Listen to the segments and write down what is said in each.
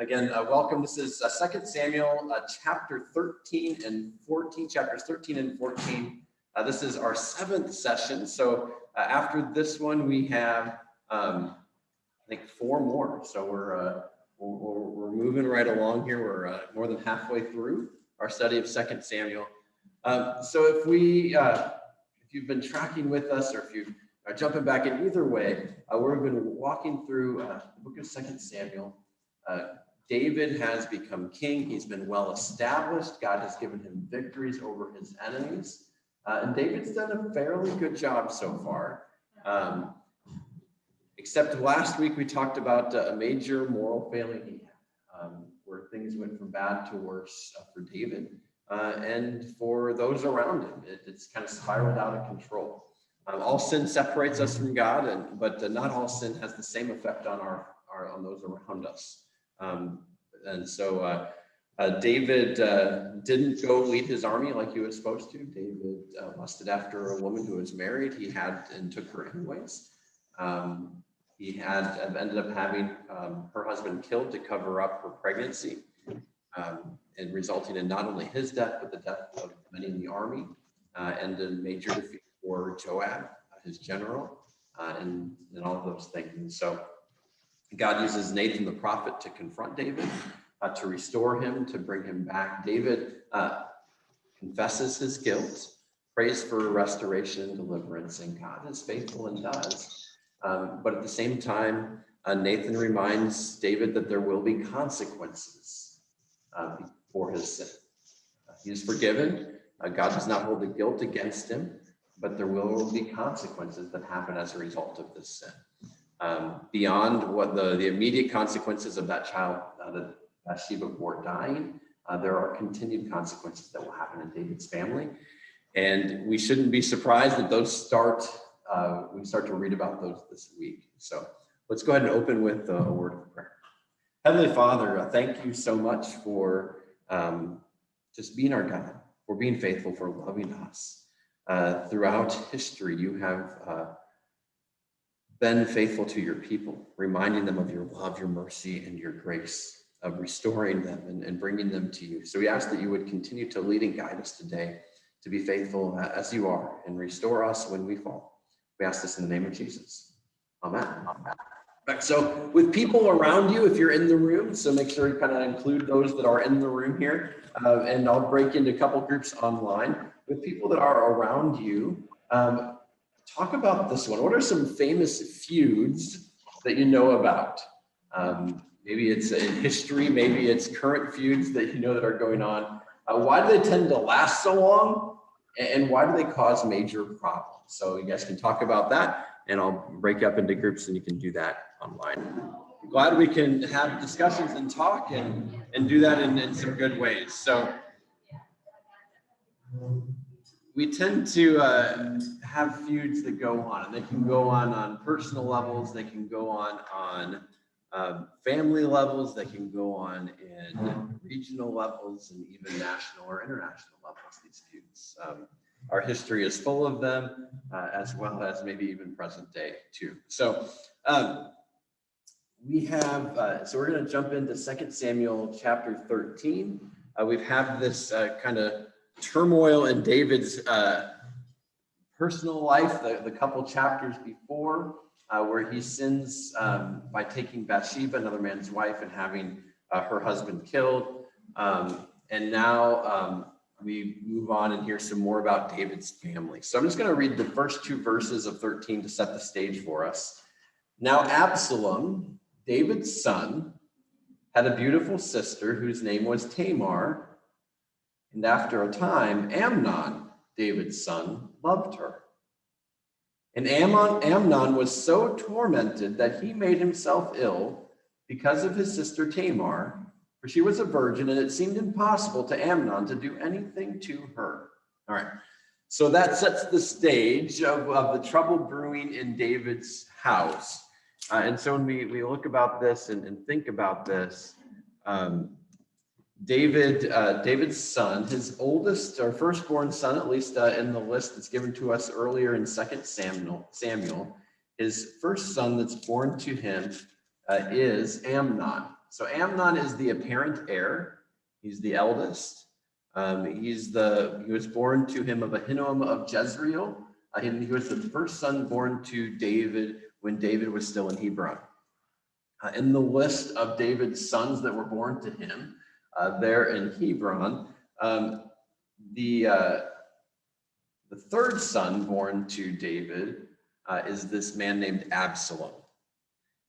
Again, welcome. This is 2 Samuel chapter 13 and 14, chapters 13 and 14. This is our 7th session. So after this one, we have, I think, 4 more. So we're moving right along here. We're more than halfway through our study of 2 Samuel. So if you've been tracking with us, or if you are jumping back in either way, we've been walking through the book of 2 Samuel. David has become king. He's been well established. God has given him victories over his enemies. And David's done a fairly good job so far. Except last week we talked about a major moral failing he had, where things went from bad to worse for David and for those around him. It's kind of spiraled out of control. All sin separates us from God, but not all sin has the same effect on on those around us. And so David didn't go lead his army like he was supposed to. David lusted after a woman who was married. He had and took her anyways. He had ended up having her husband killed to cover up her pregnancy, and resulting in not only his death, but the death of many in the army, and a major defeat for Joab, his general, and all of those things. And so God uses Nathan the prophet to confront David, to restore him, to bring him back. David confesses his guilt, prays for restoration and deliverance, and God is faithful and does. But at the same time, Nathan reminds David that there will be consequences for his sin. He is forgiven. God does not hold the guilt against him, but there will be consequences that happen as a result of this sin. Beyond what the immediate consequences of that child that Bathsheba bore dying, there are continued consequences that will happen in David's family. And we shouldn't be surprised that those we start to read about those this week. So let's go ahead and open with a word of prayer. Heavenly Father, thank you so much for just being our God, for being faithful, for loving us. Throughout history, you have been faithful to your people, reminding them of your love, your mercy, and your grace, of restoring them and bringing them to you. So we ask that you would continue to lead and guide us today to be faithful as you are and restore us when we fall. We ask this in the name of Jesus. Amen. Amen. So with people around you, if you're in the room, so make sure you kind of include those that are in the room here. And I'll break into a couple groups online. With people that are around you, talk about this one. What are some famous feuds that you know about? Maybe it's in history, maybe it's current feuds that you know that are going on. Why do they tend to last so long? And why do they cause major problems? So you guys can talk about that, and I'll break up into groups and you can do that online. I'm glad we can have discussions and talk and do that in some good ways. So we tend to have feuds that go on, and they can go on personal levels, they can go on family levels, they can go on in regional levels, and even national or international levels, these feuds. Our history is full of them, as well as maybe even present day too. So we have, so we're going to jump into 2 Samuel chapter 13. We have this kind of turmoil in David's personal life, the couple chapters before, where he sins by taking Bathsheba, another man's wife, and having her husband killed. And now we move on and hear some more about David's family. So I'm just going to read the first 2 verses of 13 to set the stage for us. Now Absalom, David's son, had a beautiful sister whose name was Tamar. And after a time, Amnon, David's son, loved her. And Amnon was so tormented that he made himself ill because of his sister Tamar, for she was a virgin, and it seemed impossible to Amnon to do anything to her. All right, so that sets the stage of the trouble brewing in David's house. And so when we look about this and think about this, David's son, his oldest or firstborn son, at least in the list that's given to us earlier in 2 Samuel, his first son that's born to him is Amnon. So Amnon is the apparent heir. He's the eldest. He was born to him of Ahinoam of Jezreel. He was the first son born to David when David was still in Hebron. In the list of David's sons that were born to him there in Hebron, the third son born to David is this man named Absalom.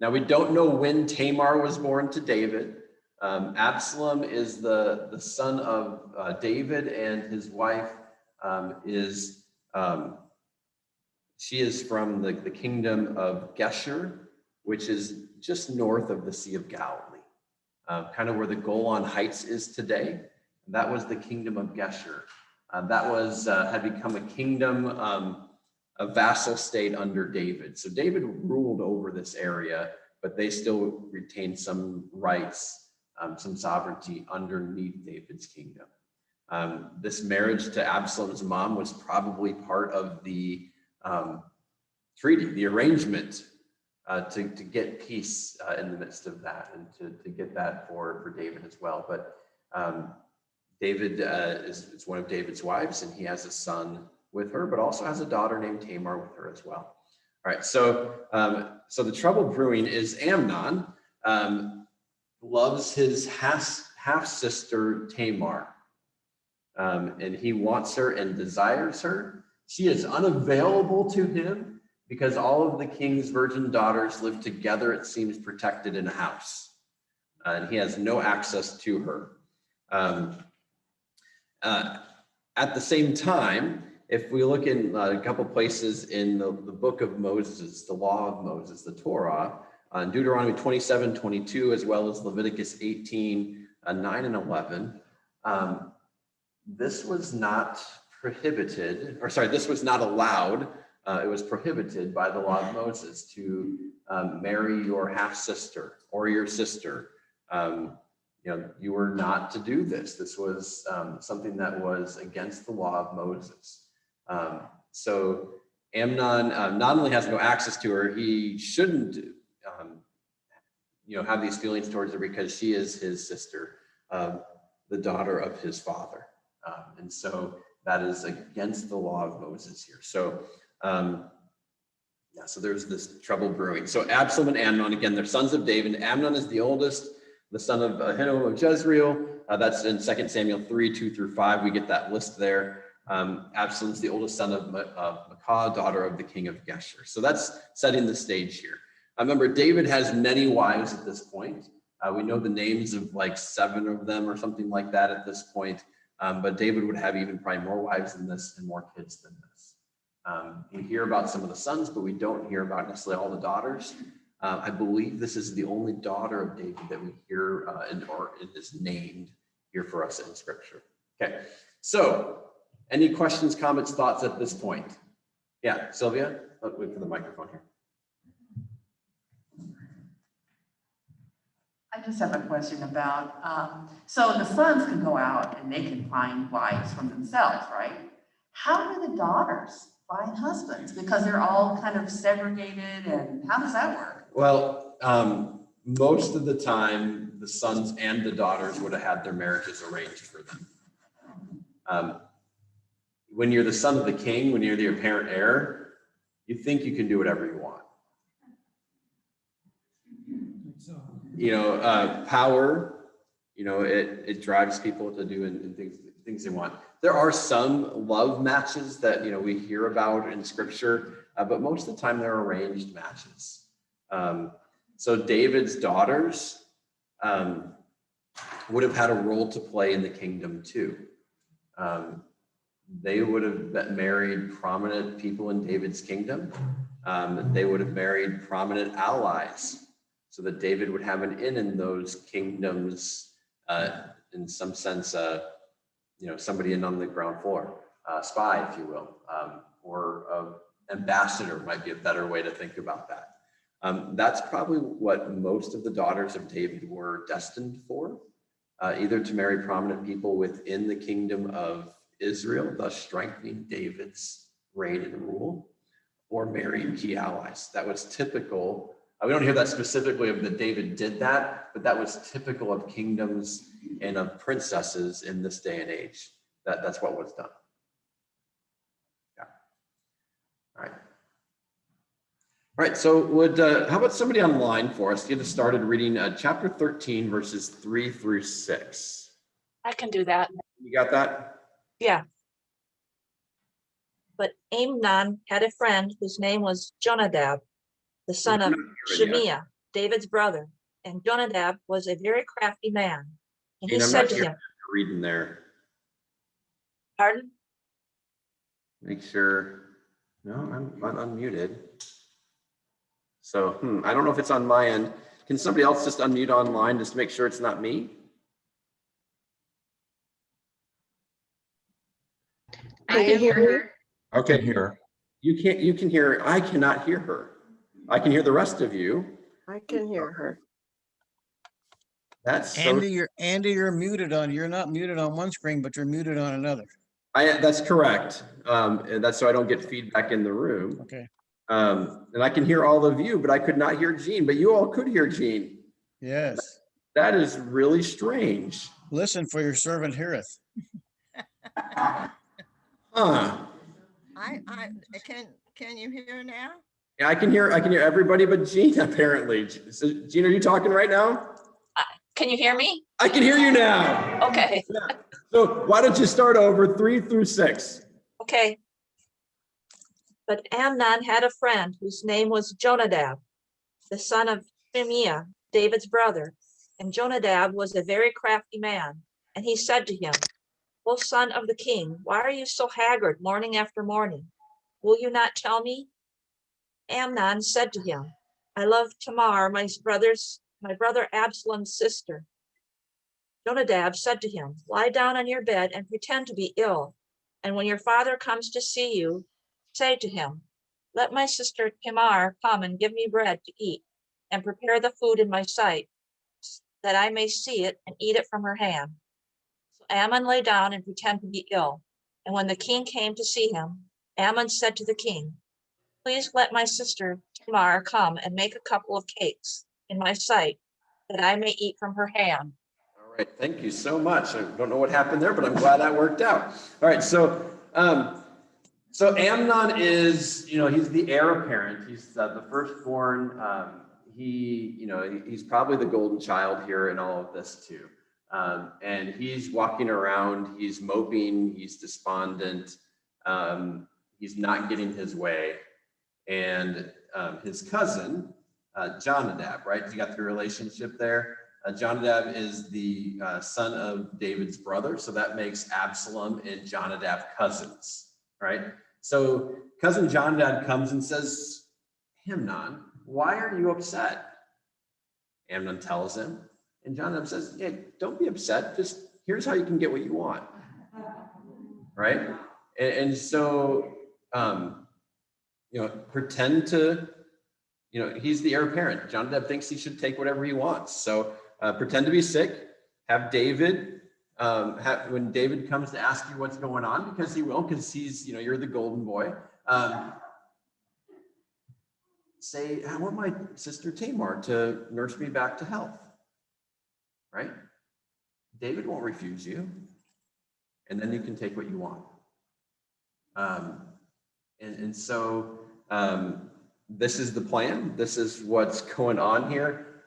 Now, we don't know when Tamar was born to David. Absalom is the son of David, and his wife she is from the kingdom of Geshur, which is just north of the Sea of Galilee, kind of where the Golan Heights is today. That was the kingdom of Geshur. That had become a kingdom, a vassal state under David. So David ruled over this area, but they still retained some rights, some sovereignty underneath David's kingdom. This marriage to Absalom's mom was probably part of the treaty, the arrangement to get peace in the midst of that, and to get that for David as well. But David is one of David's wives, and he has a son with her, but also has a daughter named Tamar with her as well. All right, so the trouble brewing is Amnon loves his half-sister Tamar, and he wants her and desires her. She is unavailable to him because all of the king's virgin daughters live together, it seems, protected in a house, and he has no access to her. At the same time, if we look in a couple places in the book of Moses, the law of Moses, the Torah, in Deuteronomy 27:22, as well as Leviticus 18, 9 and 11, this was not prohibited, or sorry, this was not allowed. It was prohibited by the law of Moses to marry your half-sister or your sister. You were not to do this. This was something that was against the law of Moses. So Amnon not only has no access to her, he shouldn't, have these feelings towards her because she is his sister, the daughter of his father. And so that is against the law of Moses here. So, so there's this trouble brewing. So Absalom and Amnon, again, they're sons of David. Amnon is the oldest, the son of Ahinoam of Jezreel. That's in 2 Samuel 3:2-5. We get that list there. Absalom is the oldest son of Maacah, daughter of the king of Geshur. So that's setting the stage here. Remember, David has many wives at this point. We know the names of like 7 of them or something like that at this point. But David would have even probably more wives than this and more kids than this. We hear about some of the sons, but we don't hear about necessarily all the daughters. I believe this is the only daughter of David that we hear or it is named here for us in Scripture. Okay, so any questions, comments, thoughts at this point? Yeah, Sylvia, wait for the microphone here. I just have a question about, so the sons can go out and they can find wives for themselves, right? How do the daughters find husbands? Because they're all kind of segregated, and how does that work? Well, most of the time, the sons and the daughters would have had their marriages arranged for them. When you're the son of the king, when you're the apparent heir, you think you can do whatever you want. Power, it drives people to do things they want. There are some love matches that, we hear about in Scripture, but most of the time they're arranged matches. So David's daughters would have had a role to play in the kingdom too. They would have married prominent people in David's kingdom. They would have married prominent allies, so that David would have an in those kingdoms, in some sense, somebody in on the ground floor, spy, if you will, or ambassador might be a better way to think about that. That's probably what most of the daughters of David were destined for, either to marry prominent people within the kingdom of Israel, thus strengthening David's reign and rule, or marry key allies. That was typical We don't hear that specifically of that David did that, but that was typical of kingdoms and of princesses in this day and age. That's what was done. Yeah. All right. All right, so how about somebody online for us get us started reading chapter 13, verses 3 through 6. I can do that. You got that? Yeah. But Amnon had a friend whose name was Jonadab, the son of Shemiah, David's brother. And Jonadab was a very crafty man. And he said to him, reading there. Pardon? Make sure. No, I'm unmuted. So I don't know if it's on my end. Can somebody else just unmute online just to make sure it's not me? I can hear her. Okay, here. You can hear her. I cannot hear her. I can hear the rest of you. I can hear her. That's Andy, you're muted on. You're not muted on one screen, but you're muted on another. That's correct. And that's so I don't get feedback in the room. Okay. And I can hear all of you, but I could not hear Jean. But you all could hear Jean. Yes. That is really strange. Listen, for your servant heareth. Huh. Can you hear now? Yeah, I can hear everybody but Jean apparently. So, Jean, are you talking right now? Can you hear me? I can hear you now. Okay. Yeah. So why don't you start over 3 through 6? Okay. But Amnon had a friend whose name was Jonadab, the son of Shemiah, David's brother. And Jonadab was a very crafty man. And he said to him, O son of the king, why are you so haggard morning after morning? Will you not tell me? Amnon said to him, I love Tamar, my brother Absalom's sister. Jonadab said to him, lie down on your bed and pretend to be ill. And when your father comes to see you, say to him, let my sister Tamar come and give me bread to eat and prepare the food in my sight, that I may see it and eat it from her hand. So Ammon lay down and pretended to be ill. And when the king came to see him, Ammon said to the king, please let my sister Tamar come and make a couple of cakes in my sight, that I may eat from her hand. All right, thank you so much. I don't know what happened there, but I'm glad that worked out. All right, so Amnon is, he's the heir apparent. He's the firstborn. He's probably the golden child here in all of this too. And he's walking around, he's moping, he's despondent, he's not getting his way. And his cousin, Jonadab, right? You got the relationship there. Jonadab is the son of David's brother. So that makes Absalom and Jonadab cousins, right? So cousin Jonadab comes and says, Amnon, why are you upset? Amnon tells him, and Jonadab says, yeah, don't be upset. Just here's how you can get what you want, right? And so, pretend to, he's the heir apparent. Jonadab thinks he should take whatever he wants. So pretend to be sick, have David, when David comes to ask you what's going on, because he will, because he's, you're the golden boy, say, I want my sister Tamar to nurse me back to health, right? David won't refuse you, and then you can take what you want. So this is the plan. This is what's going on here.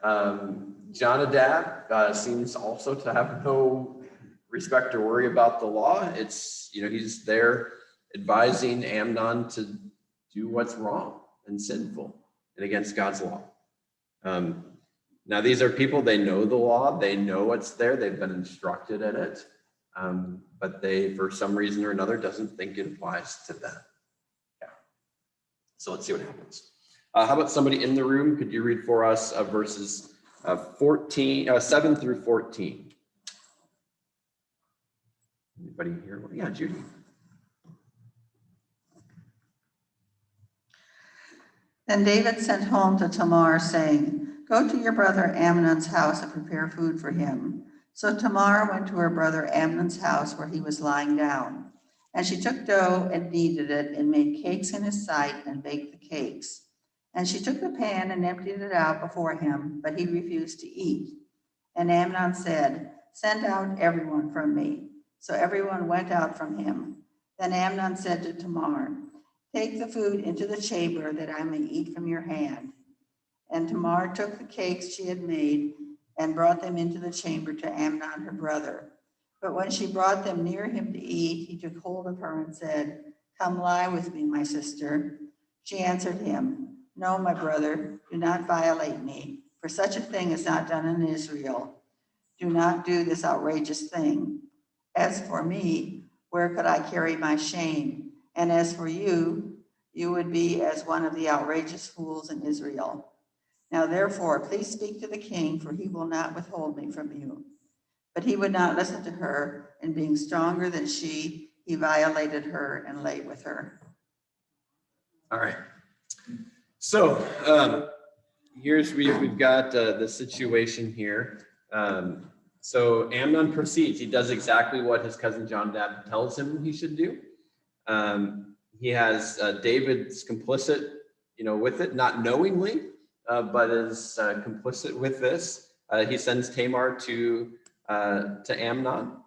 Jonadab seems also to have no respect or worry about the law. It's, he's there advising Amnon to do what's wrong and sinful and against God's law. Now, these are people, they know the law, they know what's there, they've been instructed in it, but they, for some reason or another, doesn't think it applies to them. Yeah. So let's see what happens. How about somebody in the room? Could you read for us verses 7 through 14? Anybody here? Yeah, Judy. Then David sent home to Tamar, saying, go to your brother Amnon's house and prepare food for him. So Tamar went to her brother Amnon's house where he was lying down. And she took dough and kneaded it and made cakes in his sight and baked the cakes. And she took the pan and emptied it out before him, but he refused to eat. And Amnon said, "Send out everyone from me." So everyone went out from him. Then Amnon said to Tamar, "Take the food into the chamber that I may eat from your hand." And Tamar took the cakes she had made and brought them into the chamber to Amnon, her brother. But when she brought them near him to eat, he took hold of her and said, "Come lie with me, my sister." She answered him, "No, my brother, do not violate me, for such a thing is not done in Israel. Do not do this outrageous thing. As for me, where could I carry my shame? And as for you, you would be as one of the outrageous fools in Israel. Now therefore, please speak to the king, for he will not withhold me from you." But he would not listen to her, and being stronger than she, he violated her and lay with her. All right. So we've got the situation here. So Amnon proceeds. He does exactly what his cousin Jonadab tells him he should do. He has David's complicit, with it, not knowingly, but is complicit with this. He sends Tamar to Amnon.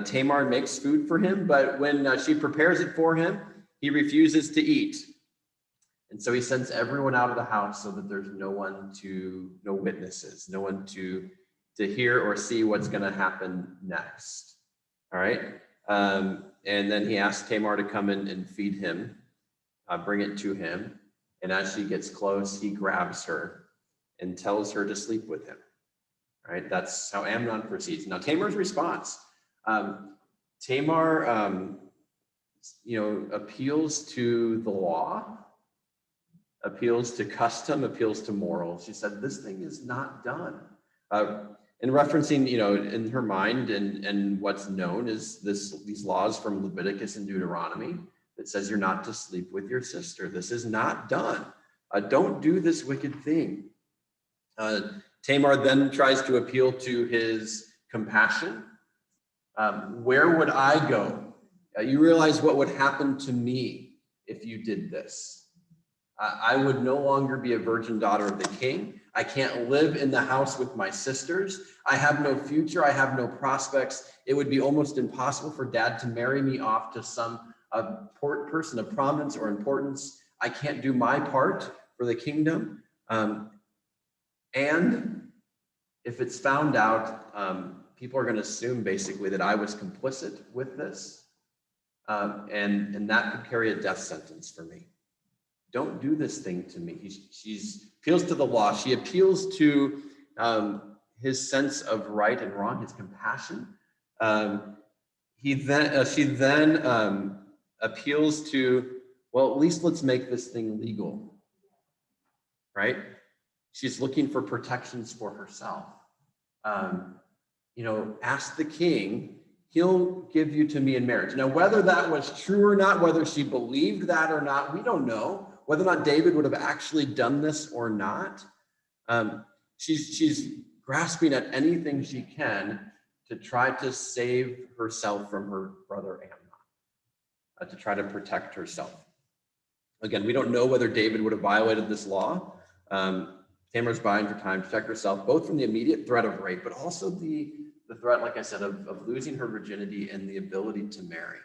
Tamar makes food for him, but when she prepares it for him, he refuses to eat. And so he sends everyone out of the house so that there's no witnesses, no one to hear or see what's going to happen next. All right. And then he asks Tamar to come in and feed him, bring it to him. And as she gets close, he grabs her and tells her to sleep with him. All right. That's how Amnon proceeds. Now, Tamar's response. Tamar, appeals to the law, appeals to custom, appeals to morals. She said, "This thing is not done." In referencing, in her mind and what's known is these laws from Leviticus and Deuteronomy that says you're not to sleep with your sister. This is not done. Don't do this wicked thing. Tamar then tries to appeal to his compassion. Where would I go? You realize what would happen to me if you did this. I would no longer be a virgin daughter of the king. I can't live in the house with my sisters. I have no future. I have no prospects. It would be almost impossible for dad to marry me off to some person of prominence or importance. I can't do my part for the kingdom. And if it's found out, people are going to assume basically that I was complicit with this. And that could carry a death sentence for me. Don't do this thing to me. She appeals to the law. She appeals to his sense of right and wrong, his compassion. She then appeals to, well, at least let's make this thing legal, right? She's looking for protections for herself. Ask the king, he'll give you to me in marriage. Now, whether that was true or not, whether she believed that or not, we don't know. Whether or not David would have actually done this or not. She's grasping at anything she can to try to save herself from her brother Amnon, to try to protect herself. Again, we don't know whether David would have violated this law. Tamar's buying for time to protect herself, both from the immediate threat of rape, but also the threat, like I said, of losing her virginity and the ability to marry.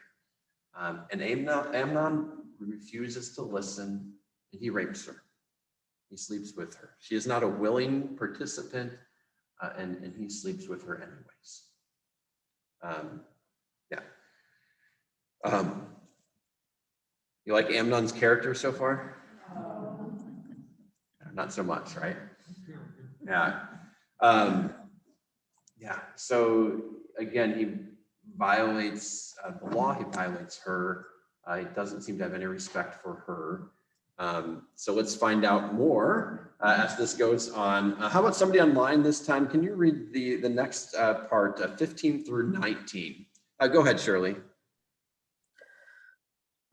And Amnon refuses to listen, and he rapes her. He sleeps with her. She is not a willing participant, and he sleeps with her anyways. You like Amnon's character so far? Not so much, right? Yeah. So again, he violates the law. He violates her. He doesn't seem to have any respect for her. So let's find out more as this goes on. How about somebody online this time? Can you read the next part, 15 through 19? Go ahead, Shirley.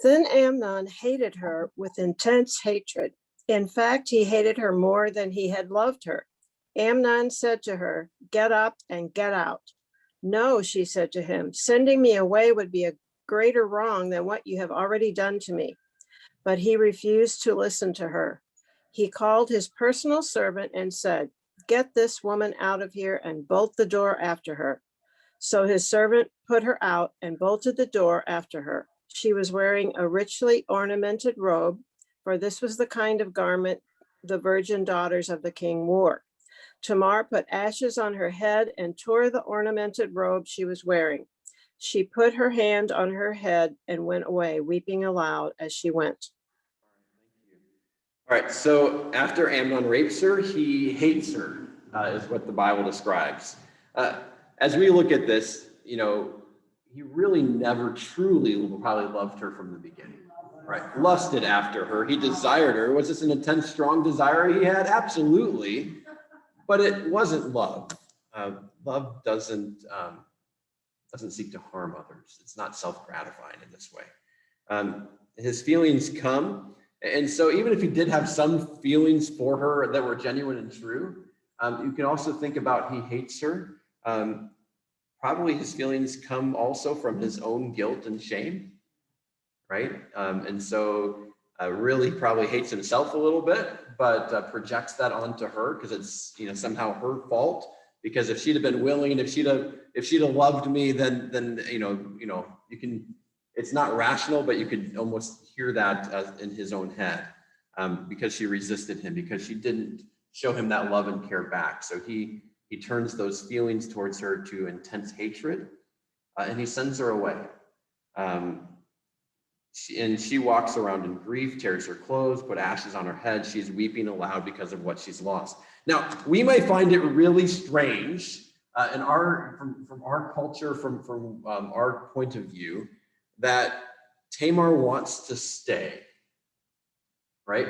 Then Amnon hated her with intense hatred. In fact, he hated her more than he had loved her. Amnon said to her, "Get up and get out." "No," she said to him, "sending me away would be a greater wrong than what you have already done to me." But he refused to listen to her. He called his personal servant and said, "Get this woman out of here and bolt the door after her." So his servant put her out and bolted the door after her. She was wearing a richly ornamented robe, for this was the kind of garment the virgin daughters of the king wore. Tamar put ashes on her head and tore the ornamented robe she was wearing. She put her hand on her head and went away, weeping aloud as she went. All right, so after Amnon rapes her, he hates her, is what the Bible describes. As we look at this, he really never truly probably loved her from the beginning, right? Lusted after her, he desired her. Was this an intense, strong desire he had? Absolutely, but it wasn't love. Love doesn't seek to harm others. It's not self-gratifying in this way. His feelings come. And so even if he did have some feelings for her that were genuine and true, you can also think about he hates her. Probably his feelings come also from his own guilt and shame, right? And so really probably hates himself a little bit, but projects that onto her because it's somehow her fault. Because if she'd have been willing, and if she'd have loved me, then you can. It's not rational, but you could almost hear that in his own head, because she resisted him, because she didn't show him that love and care back. So he turns those feelings towards her to intense hatred, and he sends her away. She walks around in grief, tears her clothes, put ashes on her head. She's weeping aloud because of what she's lost. Now, we may find it really strange from our culture, from our point of view, that Tamar wants to stay, right?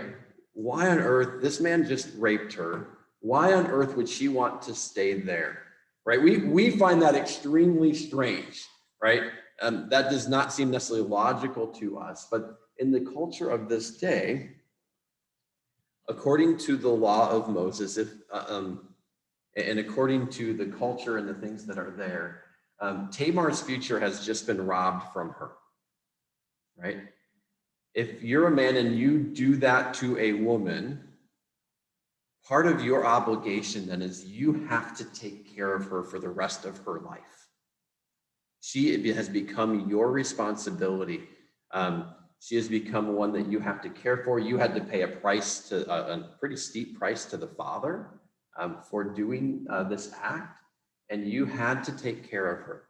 Why on earth, this man just raped her. Why on earth would she want to stay there, right? We find that extremely strange, right? That does not seem necessarily logical to us, but in the culture of this day, according to the law of Moses, and according to the culture and the things that are there, Tamar's future has just been robbed from her, right? If you're a man and you do that to a woman, part of your obligation then is you have to take care of her for the rest of her life. She has become your responsibility. She has become one that you have to care for. You had to pay a pretty steep price to the father for doing this act, and you had to take care of her.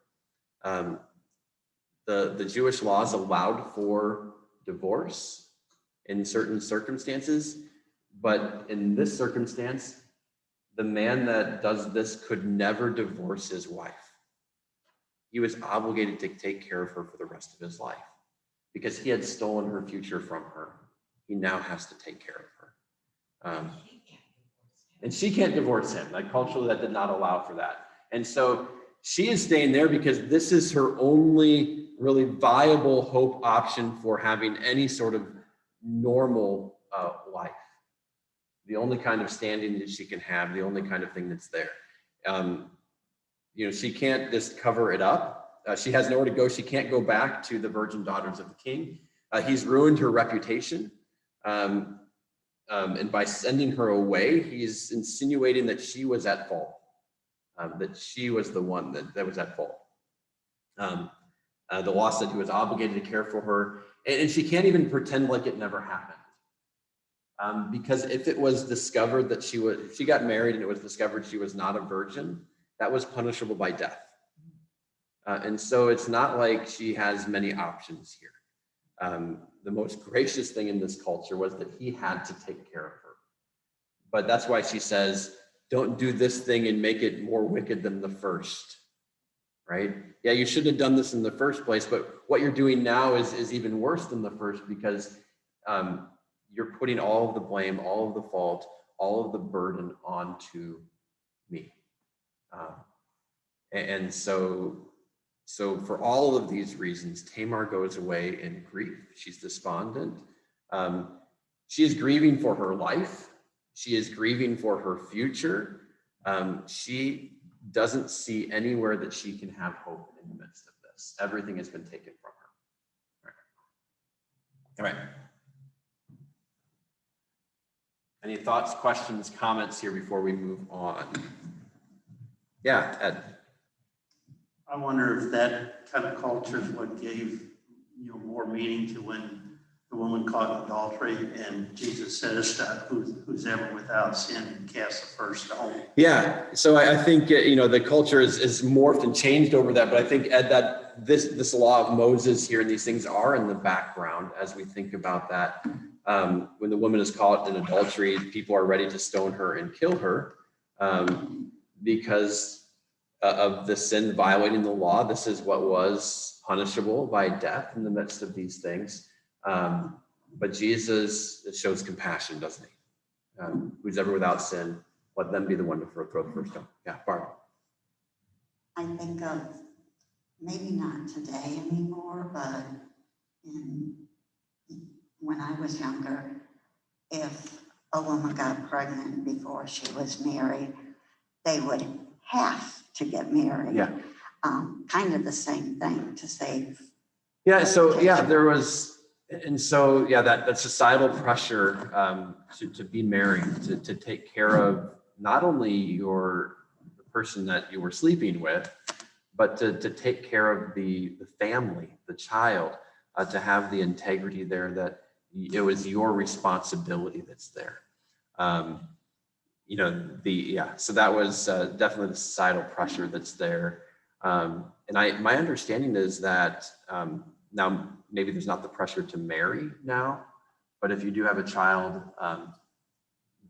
The Jewish laws allowed for divorce in certain circumstances, but in this circumstance, the man that does this could never divorce his wife. He was obligated to take care of her for the rest of his life because he had stolen her future from her. He now has to take care of her. And she can't divorce him. Like, culturally, that did not allow for that. And so she is staying there because this is her only really viable hope option for having any sort of normal life. The only kind of standing that she can have, the only kind of thing that's there. She can't just cover it up. She has nowhere to go. She can't go back to the virgin daughters of the king. He's ruined her reputation. And by sending her away, he's insinuating that she was at fault, that she was the one that was at fault. The law said he was obligated to care for her, and she can't even pretend like it never happened. Because if it was discovered that she got married and it was discovered she was not a virgin, that was punishable by death. And so it's not like she has many options here. The most gracious thing in this culture was that he had to take care of her. But that's why she says, don't do this thing and make it more wicked than the first, right? Yeah, you shouldn't have done this in the first place, but what you're doing now is even worse than the first because you're putting all of the blame, all of the fault, all of the burden onto me. And so for all of these reasons, Tamar goes away in grief. She's despondent. She is grieving for her life. She is grieving for her future. She doesn't see anywhere that she can have hope in the midst of this. Everything has been taken from her. All right. Any thoughts, questions, comments here before we move on? Yeah, Ed. I wonder if that kind of culture is what gave, more meaning to when the woman caught adultery and Jesus says that who's ever without sin cast the first stone. Yeah, so I think, the culture is morphed and changed over that, but I think, Ed, that this law of Moses here and these things are in the background as we think about that. When the woman is caught in adultery, people are ready to stone her and kill her because of the sin violating the law. This is what was punishable by death in the midst of these things. But Jesus shows compassion, doesn't he? Who's ever without sin, let them be the one to throw the first stone. Yeah, Barb. I think of, maybe not today anymore, but when I was younger, if a woman got pregnant before she was married, they would have to get married. Yeah. Kind of the same thing to save. Yeah, so yeah, there was, and so yeah, that societal pressure to be married, to take care of not only the person that you were sleeping with, but to take care of the family, the child, to have the integrity there, that it was your responsibility that's there. So that was definitely the societal pressure that's there. And my understanding is that now maybe there's not the pressure to marry now, but if you do have a child,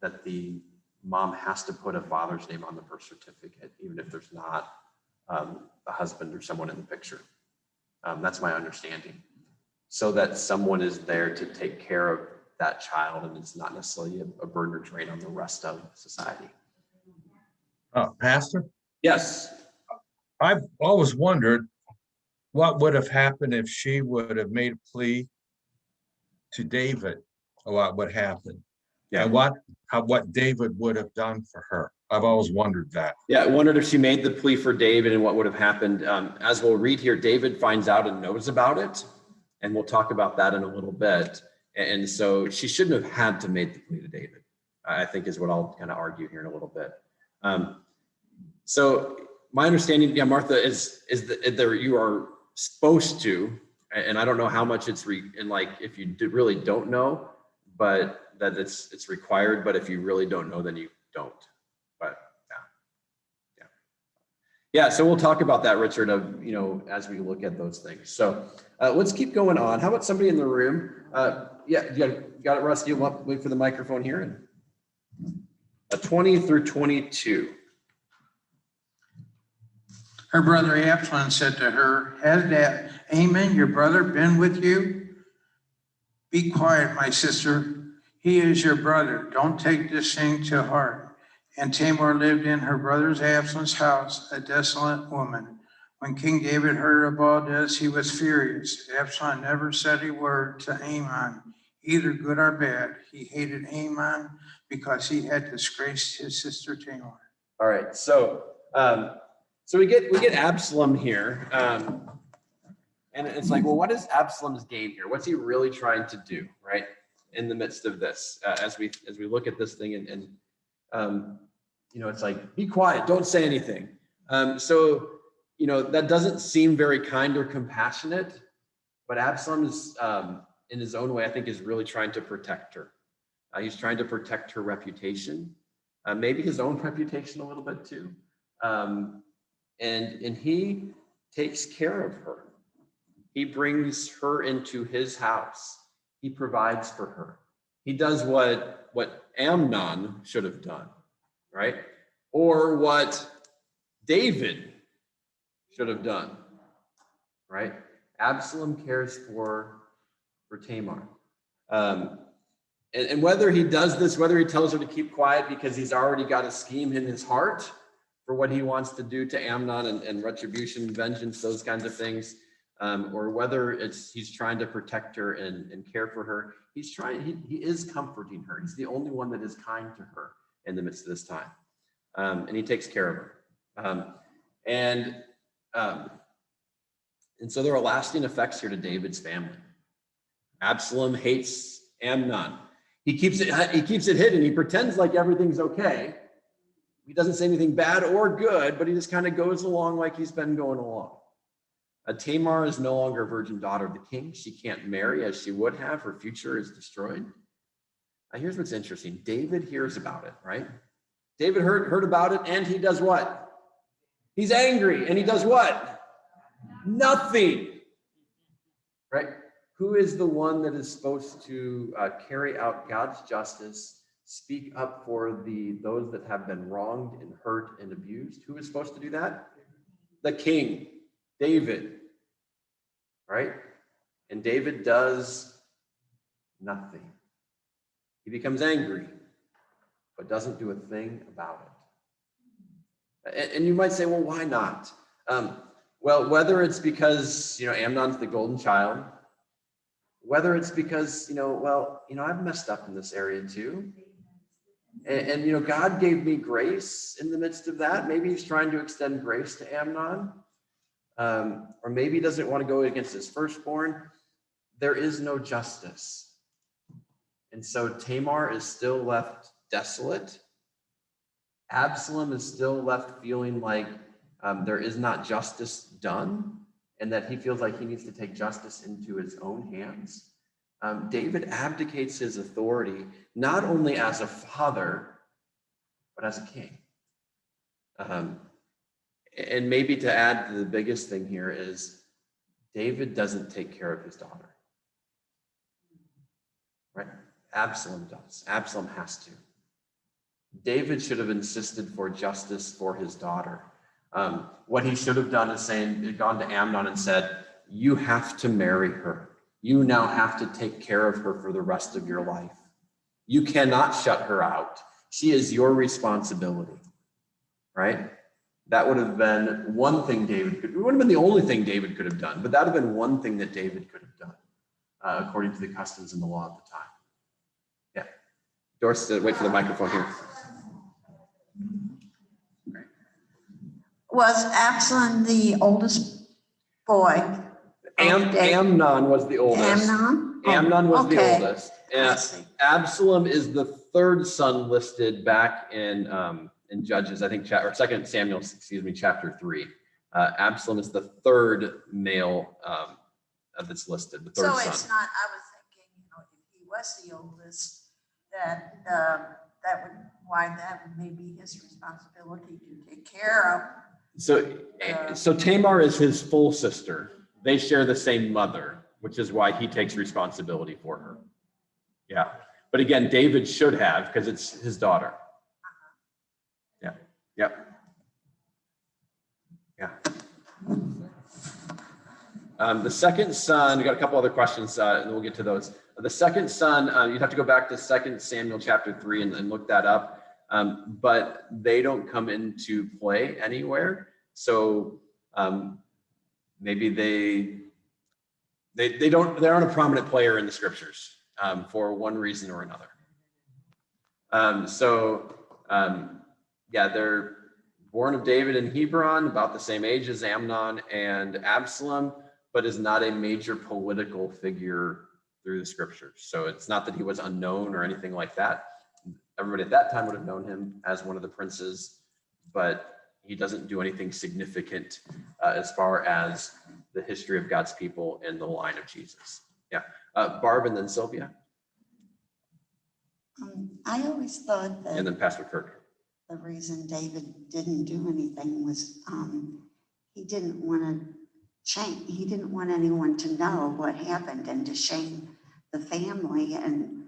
that the mom has to put a father's name on the birth certificate, even if there's not a husband or someone in the picture. That's my understanding. So that someone is there to take care of that child, and it's not necessarily a burden or drain on the rest of society. Pastor, Yes. I've always wondered what would have happened if she would have made a plea to David about what happened. Yeah. And what David would have done for her. I've always wondered that. Yeah, I wondered if she made the plea for David and what would have happened. As we'll read here, David finds out and knows about it, and we'll talk about that in a little bit. And so she shouldn't have had to make the plea to David, I think is what I'll kind of argue here in a little bit. So my understanding, yeah, Martha, is that you are supposed to, and I don't know how much it's if you really don't know, but that it's required. But if you really don't know, then you don't. But yeah. So we'll talk about that, Richard, as we look at those things. So let's keep going on. How about somebody in the room? Yeah, you got it, Rusty. Wait for the microphone here. 20 through 22. Her brother Absalom said to her, "Has that Amnon, your brother, been with you? Be quiet, my sister. He is your brother. Don't take this thing to heart." And Tamar lived in her brother's Absalom's house, a desolate woman. When King David heard of all this, he was furious. Absalom never said a word to Amnon, either good or bad. He hated Amnon because he had disgraced his sister Tamar. All right, so we get Absalom here, and it's like, well, what is Absalom's game here? What's he really trying to do, right? In the midst of this, as we look at this thing, and it's like, be quiet, don't say anything. That doesn't seem very kind or compassionate, but Absalom is, in his own way, I think, is really trying to protect her. He's trying to protect her reputation, maybe his own reputation a little bit too. And he takes care of her. He brings her into his house. He provides for her. He does what Amnon should have done, right? Or what David should have done, right? Absalom cares for Tamar. And whether he does this, whether he tells her to keep quiet because he's already got a scheme in his heart for what he wants to do to Amnon and retribution, vengeance, those kinds of things, or whether he's trying to protect her and care for her, he is comforting her. He's the only one that is kind to her in the midst of this time, and he takes care of her. And so there are lasting effects here to David's family. Absalom hates Amnon. He keeps it hidden. He pretends like everything's okay. He doesn't say anything bad or good, but he just kind of goes along like he's been going along. Tamar is no longer a virgin daughter of the king. She can't marry as she would have. Her future is destroyed. Now, here's what's interesting. David hears about it, right? David heard about it, and he does what? He's angry, and he does what? Nothing, right? Who is the one that is supposed to carry out God's justice, speak up for those that have been wronged and hurt and abused? Who is supposed to do that? The king, David, right? And David does nothing. He becomes angry, but doesn't do a thing about it. And you might say, well, why not? Well, whether it's because, Amnon's the golden child, whether it's because, I've messed up in this area too. And God gave me grace in the midst of that. Maybe he's trying to extend grace to Amnon. Or maybe he doesn't want to go against his firstborn. There is no justice. And so Tamar is still left desolate. Absalom is still left feeling like there is not justice done, and that he feels like he needs to take justice into his own hands. David abdicates his authority, not only as a father, but as a king. And maybe to add, the biggest thing here is David doesn't take care of his daughter. Right? Absalom does. Absalom has to. David should have insisted for justice for his daughter. What he should have done is gone to Amnon and said, you have to marry her. You now have to take care of her for the rest of your life. You cannot shut her out. She is your responsibility, right? That would have been one thing David could, it wouldn't have been the only thing David could have done, but that would have been one thing that David could have done, according to the customs and the law at the time. Yeah. Doris, wait for the microphone here. Was Absalom the oldest boy? Amnon was the oldest. Amnon? Amnon was the Okay. oldest. I see. Absalom is the third son listed back in Judges, I think, or 2 Samuel, chapter 3. Absalom is the third male that's listed, the third So son. it's not, I was thinking, if he was the oldest, that would maybe his responsibility to take care So Tamar is his full sister. They share the same mother, which is why he takes responsibility for her. Yeah. But again, David should have, because it's his daughter. Yeah. Yep. Yeah. The second son, we got a couple other questions, and we'll get to those. The second son, you'd have to go back to 2 Samuel chapter 3 and look that up. But they don't come into play anywhere. So maybe they aren't a prominent player in the scriptures for one reason or another. They're born of David in Hebron, about the same age as Amnon and Absalom, but is not a major political figure through the scriptures. So it's not that he was unknown or anything like that. Everybody at that time would have known him as one of the princes, but he doesn't do anything significant as far as the history of God's people and the line of Jesus. Yeah. Barb and then Sylvia. I always thought that. And then Pastor Kirk. The reason David didn't do anything was he didn't want to change. He didn't want anyone to know what happened and to shame the family and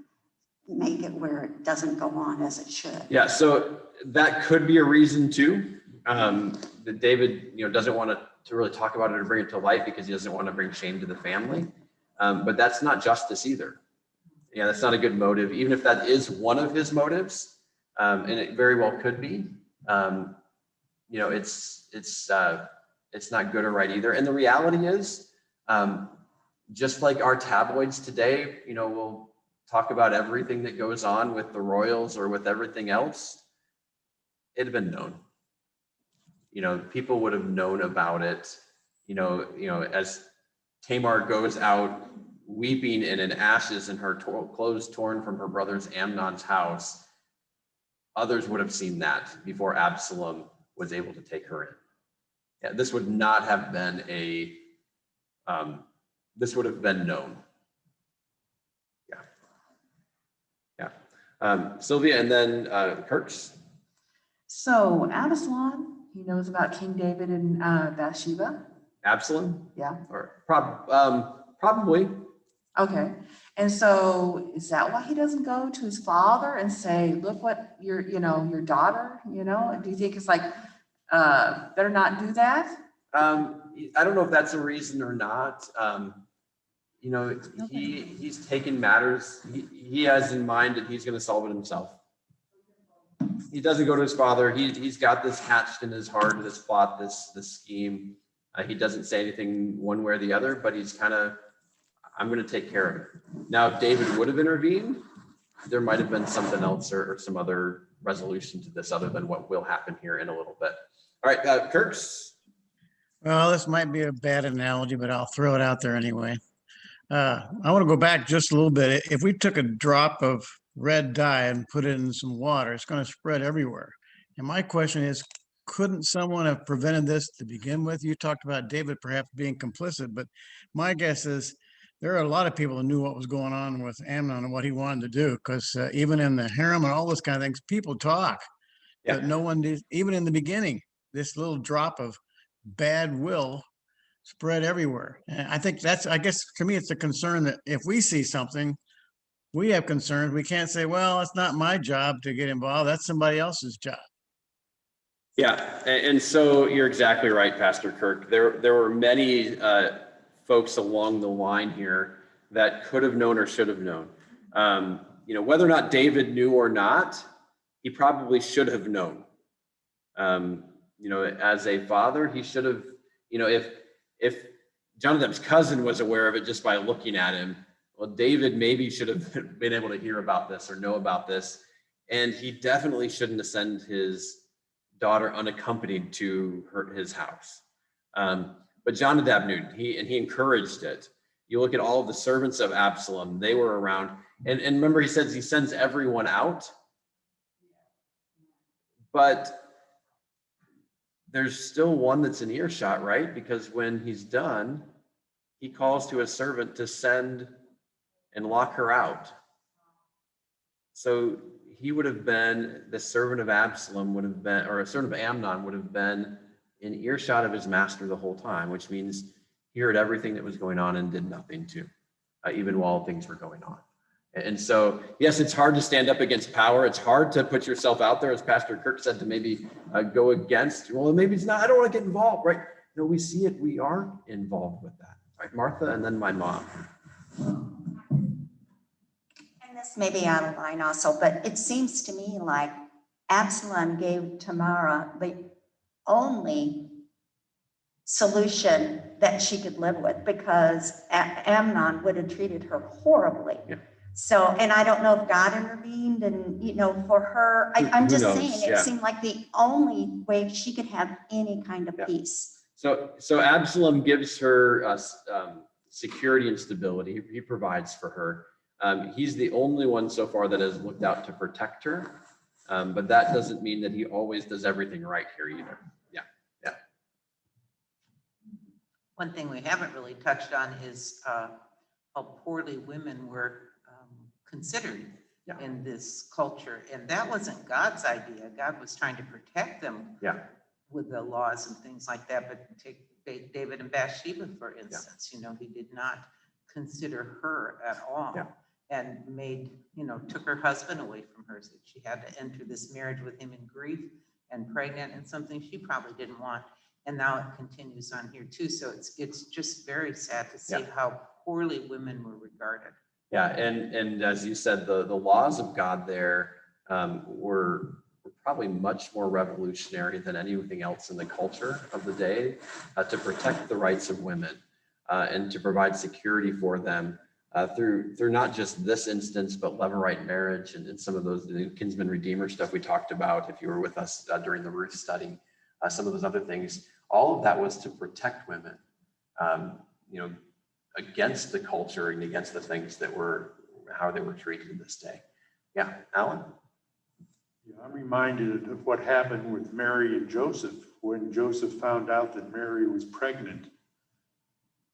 make it where it doesn't go on as it should. Yeah, so that could be a reason too. That David, doesn't want to really talk about it or bring it to light because he doesn't want to bring shame to the family. But that's not justice either. Yeah, that's not a good motive, even if that is one of his motives, and it very well could be. It's not good or right either. And the reality is, just like our tabloids today, we'll talk about everything that goes on with the royals or with everything else. It had been known. People would have known about it. As Tamar goes out weeping and in ashes and her clothes torn from her brother's Amnon's house, others would have seen that before Absalom was able to take her in. Yeah, this would not have been this would have been known. Sylvia, and then Kirk's. So Absalom, he knows about King David and Bathsheba. Absalom? Yeah. Or probably. Okay. And so is that why he doesn't go to his father and say, look what your daughter, do you think it's like, better not do that? I don't know if that's a reason or not. He's taken matters. He has in mind that he's going to solve it himself. He doesn't go to his father. He's got this hatched in his heart, this plot, this scheme. He doesn't say anything one way or the other, but he's kind of, I'm going to take care of it. Now, if David would have intervened, there might have been something else or some other resolution to this other than what will happen here in a little bit. All right, Kirk's. Well, this might be a bad analogy, but I'll throw it out there anyway. I want to go back just a little bit. If we took a drop of red dye and put it in some water, it's going to spread everywhere. And my question is, couldn't someone have prevented this to begin with? You talked about David perhaps being complicit, but my guess is there are a lot of people who knew what was going on with Amnon and what he wanted to do, because even in the harem and all those kind of things, people talk. Yeah. But no one did, even in the beginning, this little drop of bad will spread everywhere. And I think I guess to me, it's a concern that if we see something, we have concerns. We can't say, well, it's not my job to get involved. That's somebody else's job. Yeah, and so you're exactly right, Pastor Kirk. There were many folks along the line here that could have known or should have known. Whether or not David knew or not, he probably should have known. As a father, he should have, if Jonathan's cousin was aware of it just by looking at him, well, David maybe should have been able to hear about this or know about this. And he definitely shouldn't have sent his daughter unaccompanied to his house. But Jonadab knew, he encouraged it. You look at all of the servants of Absalom, they were around. And remember, he says he sends everyone out. But there's still one that's in earshot, right? Because when he's done, he calls to a servant to send and lock her out. So he would have been, the servant of Absalom would have been, or a servant of Amnon would have been in earshot of his master the whole time, which means he heard everything that was going on and did nothing to, even while things were going on. And so, yes, it's hard to stand up against power. It's hard to put yourself out there, as Pastor Kirk said, to maybe go against, well, maybe it's not, I don't want to get involved, right? No, we see it, we are involved with that, right? Martha and then my mom. And this may be out of line also, but it seems to me like Absalom gave Tamar the only solution that she could live with, because Amnon would have treated her horribly. Yeah. So, and I don't know if God intervened and, for her, I'm just saying, it seemed like the only way she could have any kind of peace. So Absalom gives her security and stability. He provides for her. He's the only one so far that has looked out to protect her. But that doesn't mean that he always does everything right here either. Yeah. One thing we haven't really touched on is how poorly women were considered in this culture. And that wasn't God's idea. God was trying to protect them with the laws and things like that. But take David and Bathsheba, for instance, he did not consider her at all. And took her husband away from her. So she had to enter this marriage with him in grief and pregnant, and something she probably didn't want. And now it continues on here too. So it's just very sad to see how poorly women were regarded. Yeah, and as you said, the laws of God there were probably much more revolutionary than anything else in the culture of the day, to protect the rights of women and to provide security for them through not just this instance, but levirate marriage and some of those kinsman redeemer stuff we talked about. If you were with us during the Ruth study, some of those other things, all of that was to protect women. against the culture and against the things that were, how they were treated this day. Yeah, Alan? Yeah, I'm reminded of what happened with Mary and Joseph. When Joseph found out that Mary was pregnant,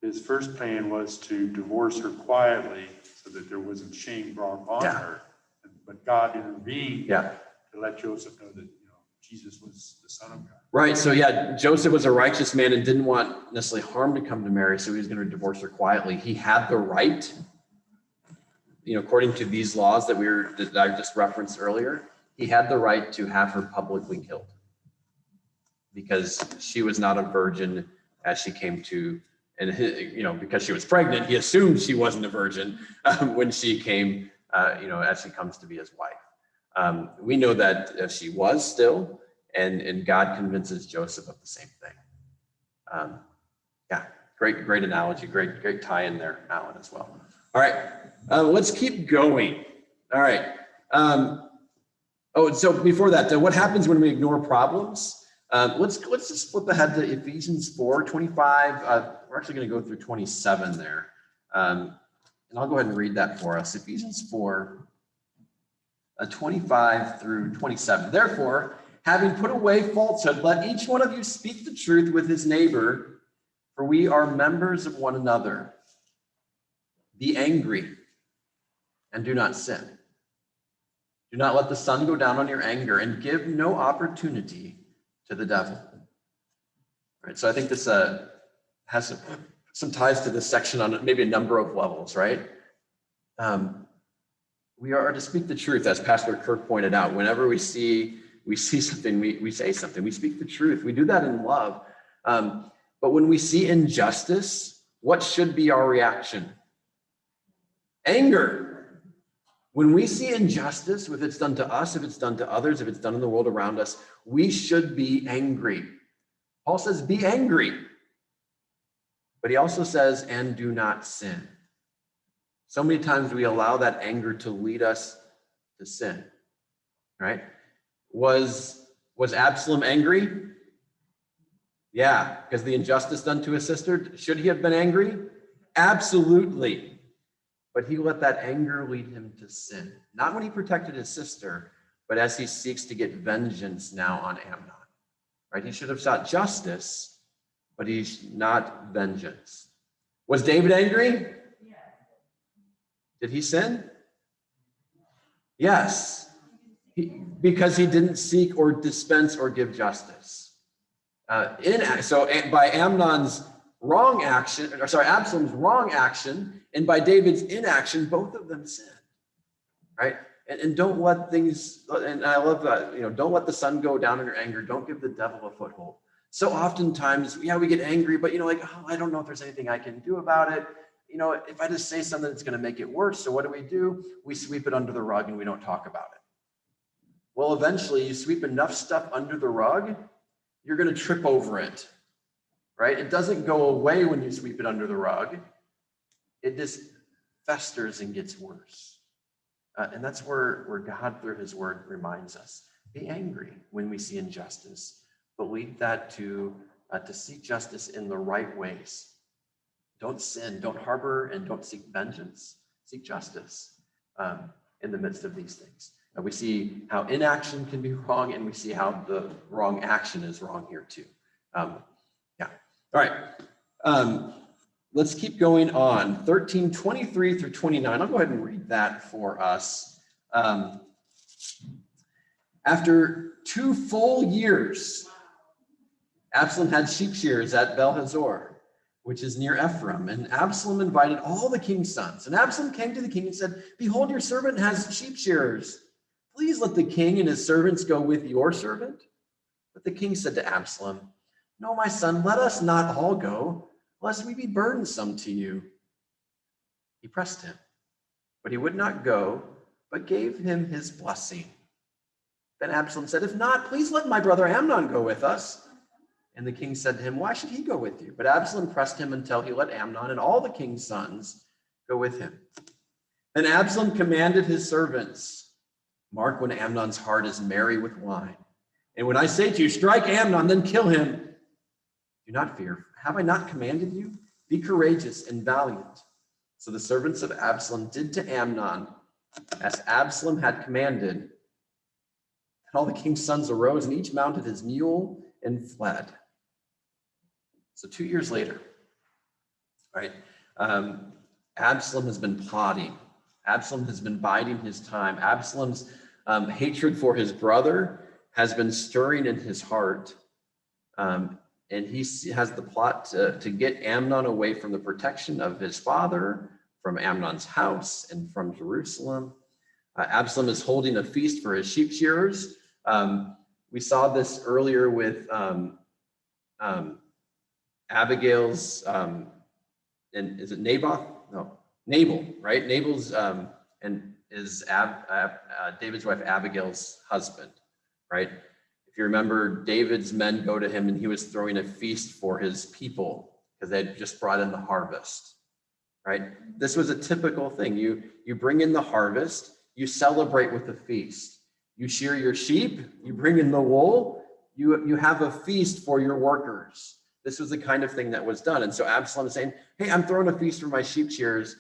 his first plan was to divorce her quietly so that there wasn't shame brought on her. But God intervened to let Joseph know that Jesus was the Son of God. Right. So yeah, Joseph was a righteous man and didn't want necessarily harm to come to Mary, so he was going to divorce her quietly. He had the right, according to these laws that I just referenced earlier, he had the right to have her publicly killed because she was not a virgin as she came to, and because she was pregnant, he assumed she wasn't a virgin when she came, as she comes to be his wife. We know that she was still, and God convinces Joseph of the same thing. Great analogy, great tie in there, Alan, as well. All right, let's keep going. All right. So before that, what happens when we ignore problems? Let's just flip ahead to Ephesians 4:25. We're actually going to go through 27 there. And I'll go ahead and read that for us. Ephesians 4:25 through 27. Therefore, having put away falsehood, let each one of you speak the truth with his neighbor, for we are members of one another. Be angry and do not sin. Do not let the sun go down on your anger, and give no opportunity to the devil. All right, so I think this has some ties to this section on maybe a number of levels, right? We are to speak the truth, as Pastor Kirk pointed out. Whenever we see something, we say something. We speak the truth. We do that in love. But when we see injustice, what should be our reaction? Anger. When we see injustice, if it's done to us, if it's done to others, if it's done in the world around us, we should be angry. Paul says, be angry. But he also says, and do not sin. So many times we allow that anger to lead us to sin, right? Was Absalom angry? Yeah, because the injustice done to his sister. Should he have been angry? Absolutely. But he let that anger lead him to sin. Not when he protected his sister, but as he seeks to get vengeance now on Amnon, right? He should have sought justice, but he's not vengeance. Was David angry? Yes. Did he sin? Yes, because he didn't seek or dispense or give justice. So by Absalom's wrong action, and by David's inaction, both of them sinned, right? And don't let things, and I love that, don't let the sun go down in your anger. Don't give the devil a foothold. So oftentimes, we get angry, but I don't know if there's anything I can do about it. If I just say something, it's going to make it worse. So what do? We sweep it under the rug and we don't talk about it. Well, eventually you sweep enough stuff under the rug, you're going to trip over it, right? It doesn't go away when you sweep it under the rug. It just festers and gets worse. And that's where God, through his word, reminds us. Be angry when we see injustice, but lead that to seek justice in the right ways. Don't sin, don't harbor, and don't seek vengeance. Seek justice in the midst of these things. We see how inaction can be wrong, and we see how the wrong action is wrong here too. All right. Let's keep going on. 13:23 through 29. I'll go ahead and read that for us. After 2 full years, Absalom had sheep shears at Bel-Hazor, which is near Ephraim. And Absalom invited all the king's sons. And Absalom came to the king and said, "Behold, your servant has sheep shearers. Please let the king and his servants go with your servant." But the king said to Absalom, "No, my son, let us not all go, lest we be burdensome to you." He pressed him, but he would not go, but gave him his blessing. Then Absalom said, "If not, please let my brother Amnon go with us." And the king said to him, "Why should he go with you?" But Absalom pressed him until he let Amnon and all the king's sons go with him. Then Absalom commanded his servants, "Mark when Amnon's heart is merry with wine. And when I say to you, strike Amnon, then kill him, do not fear. Have I not commanded you? Be courageous and valiant. So the servants of Absalom did to Amnon as Absalom had commanded. And all the king's sons arose, and each mounted his mule and fled. So 2 years later, right? Absalom has been plotting. Absalom has been biding his time. Absalom's hatred for his brother has been stirring in his heart. And he has the plot to get Amnon away from the protection of his father, from Amnon's house, and from Jerusalem. Absalom is holding a feast for his sheep shearers. We saw this earlier with Abigail's, and is it Naboth? No, Nabal, right? Nabal's and is David's wife Abigail's husband, right? If you remember, David's men go to him and he was throwing a feast for his people because they had just brought in the harvest, right? This was a typical thing. You bring in the harvest, you celebrate with a feast. You shear your sheep, you bring in the wool, you have a feast for your workers. This was the kind of thing that was done. And so Absalom is saying, hey, I'm throwing a feast for my sheep shearers.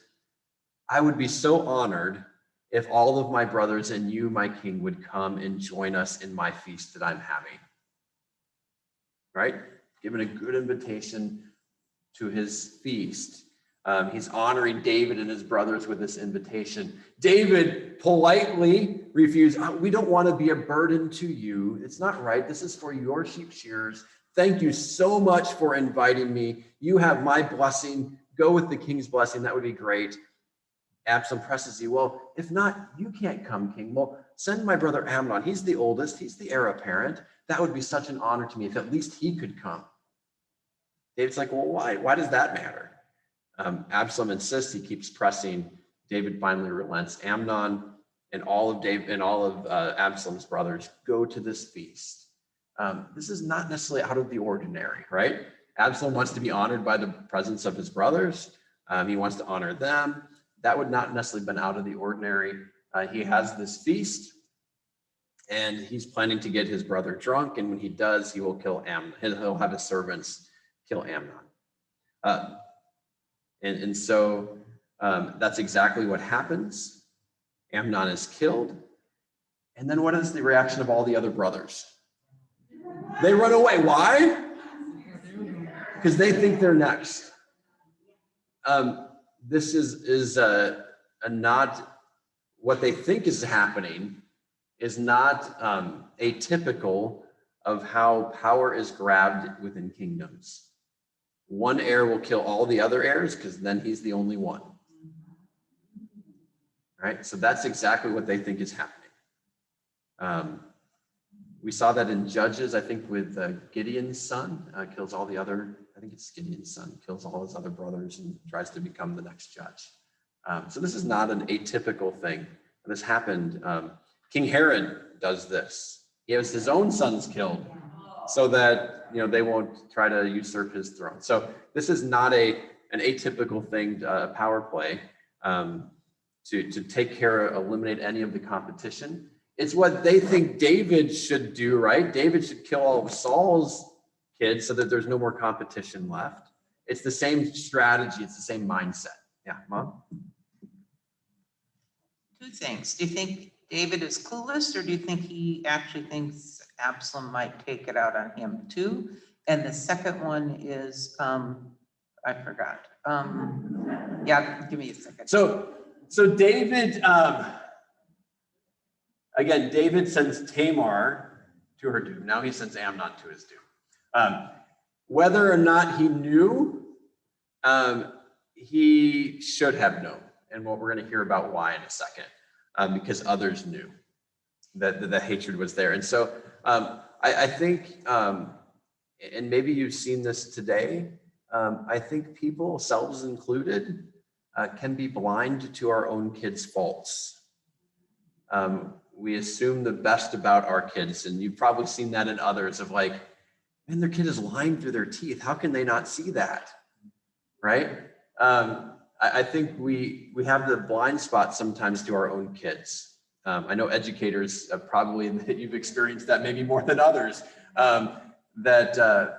I would be so honored if all of my brothers and you, my king, would come and join us in my feast that I'm having. Right? Giving a good invitation to his feast. He's honoring David and his brothers with this invitation. David politely refused. We don't want to be a burden to you. It's not right. This is for your sheep shearers. Thank you so much for inviting me. You have my blessing. Go with the king's blessing. That would be great. Absalom presses you. Well, if not, you can't come, king. Well, send my brother Amnon. He's the oldest. He's the heir apparent. That would be such an honor to me if at least he could come. David's like, well, why? Why does that matter? Absalom insists. He keeps pressing. David finally relents. Amnon and all of Absalom's brothers go to this feast. This is not necessarily out of the ordinary, right? Absalom wants to be honored by the presence of his brothers. He wants to honor them. That would not necessarily been out of the ordinary. He has this feast, and he's planning to get his brother drunk. And when he does, he will kill Amnon. He'll have his servants kill Amnon. And so that's exactly what happens. Amnon is killed. And then what is the reaction of all the other brothers? They run away. Why? Because they think they're next. This is not what they think is happening is not atypical of how power is grabbed within kingdoms. One heir will kill all the other heirs because then he's the only one. Right? So that's exactly what they think is happening. We saw that in Judges, I think, with Gideon's son, kills all the other, I think it's Gideon's son, kills all his other brothers and tries to become the next judge. So this is not an atypical thing. This happened. King Herod does this. He has his own sons killed so that they won't try to usurp his throne. So this is not an atypical thing, power play, to take care of, eliminate any of the competition. It's what they think David should do, right? David should kill all of Saul's kids so that there's no more competition left. It's the same strategy. It's the same mindset. Yeah, Mom? Two things. Do you think David is clueless, or do you think he actually thinks Absalom might take it out on him too? And the second one is, I forgot. Yeah, give me a second. So David, again, David sends Tamar to her doom. Now he sends Amnon to his doom. Whether or not he knew, he should have known. And what we're going to hear about why in a second, because others knew that the hatred was there. And so I think, and maybe you've seen this today, I think people, selves included, can be blind to our own kids' faults. We assume the best about our kids, and you've probably seen that in others of like, man, their kid is lying through their teeth. How can they not see that? Right? I think we have the blind spot sometimes to our own kids. I know educators probably you've experienced that maybe more than others, that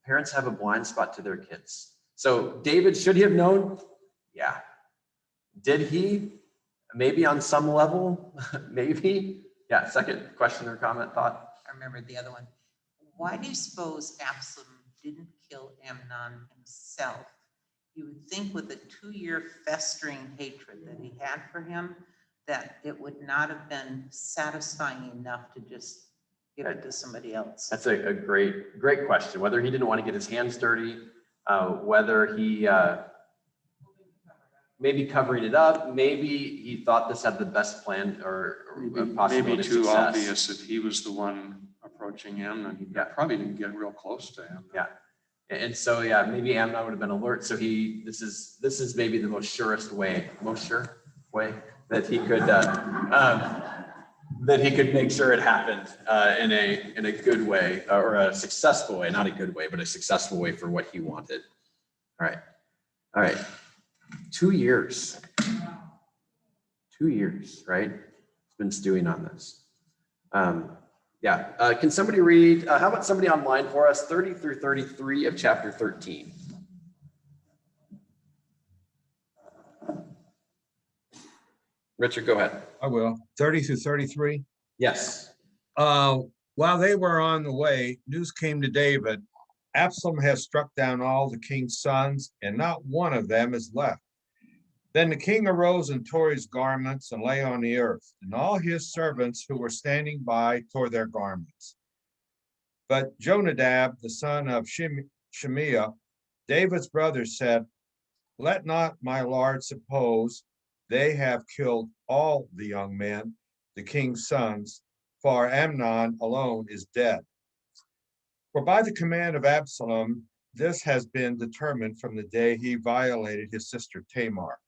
parents have a blind spot to their kids. So David, should he have known? Yeah. Did he? Maybe on some level, maybe. Yeah, second question or comment, thought? I remember the other one. Why do you suppose Absalom didn't kill Amnon himself? You would think with a 2-year festering hatred that he had for him, that it would not have been satisfying enough to just give it to somebody else. That's a great question. Whether he didn't want to get his hands dirty, whether he maybe covering it up, maybe he thought this had the best plan or possibility Maybe of too success. obvious if he was the one approaching Amnon. He probably didn't get real close to him. Yeah. And so, yeah, maybe Amnon would have been alert. So this is maybe the most sure way that he could make sure it happened in a good way, or a successful way, not a good way, but a successful way for what he wanted. All right. 2 years. 2 years, right? It's been stewing on this. Can somebody read, how about somebody online for us, 30 through 33 of chapter 13? Richard, go ahead. I will. 30 through 33. Yes. While they were on the way, news came to David, Absalom has struck down all the king's sons, and not one of them is left. Then the king arose and tore his garments and lay on the earth, and all his servants who were standing by tore their garments. But Jonadab, the son of Shemiah, David's brother, said, let not my lord suppose they have killed all the young men, the king's sons, for Amnon alone is dead. For by the command of Absalom, this has been determined from the day he violated his sister Tamar.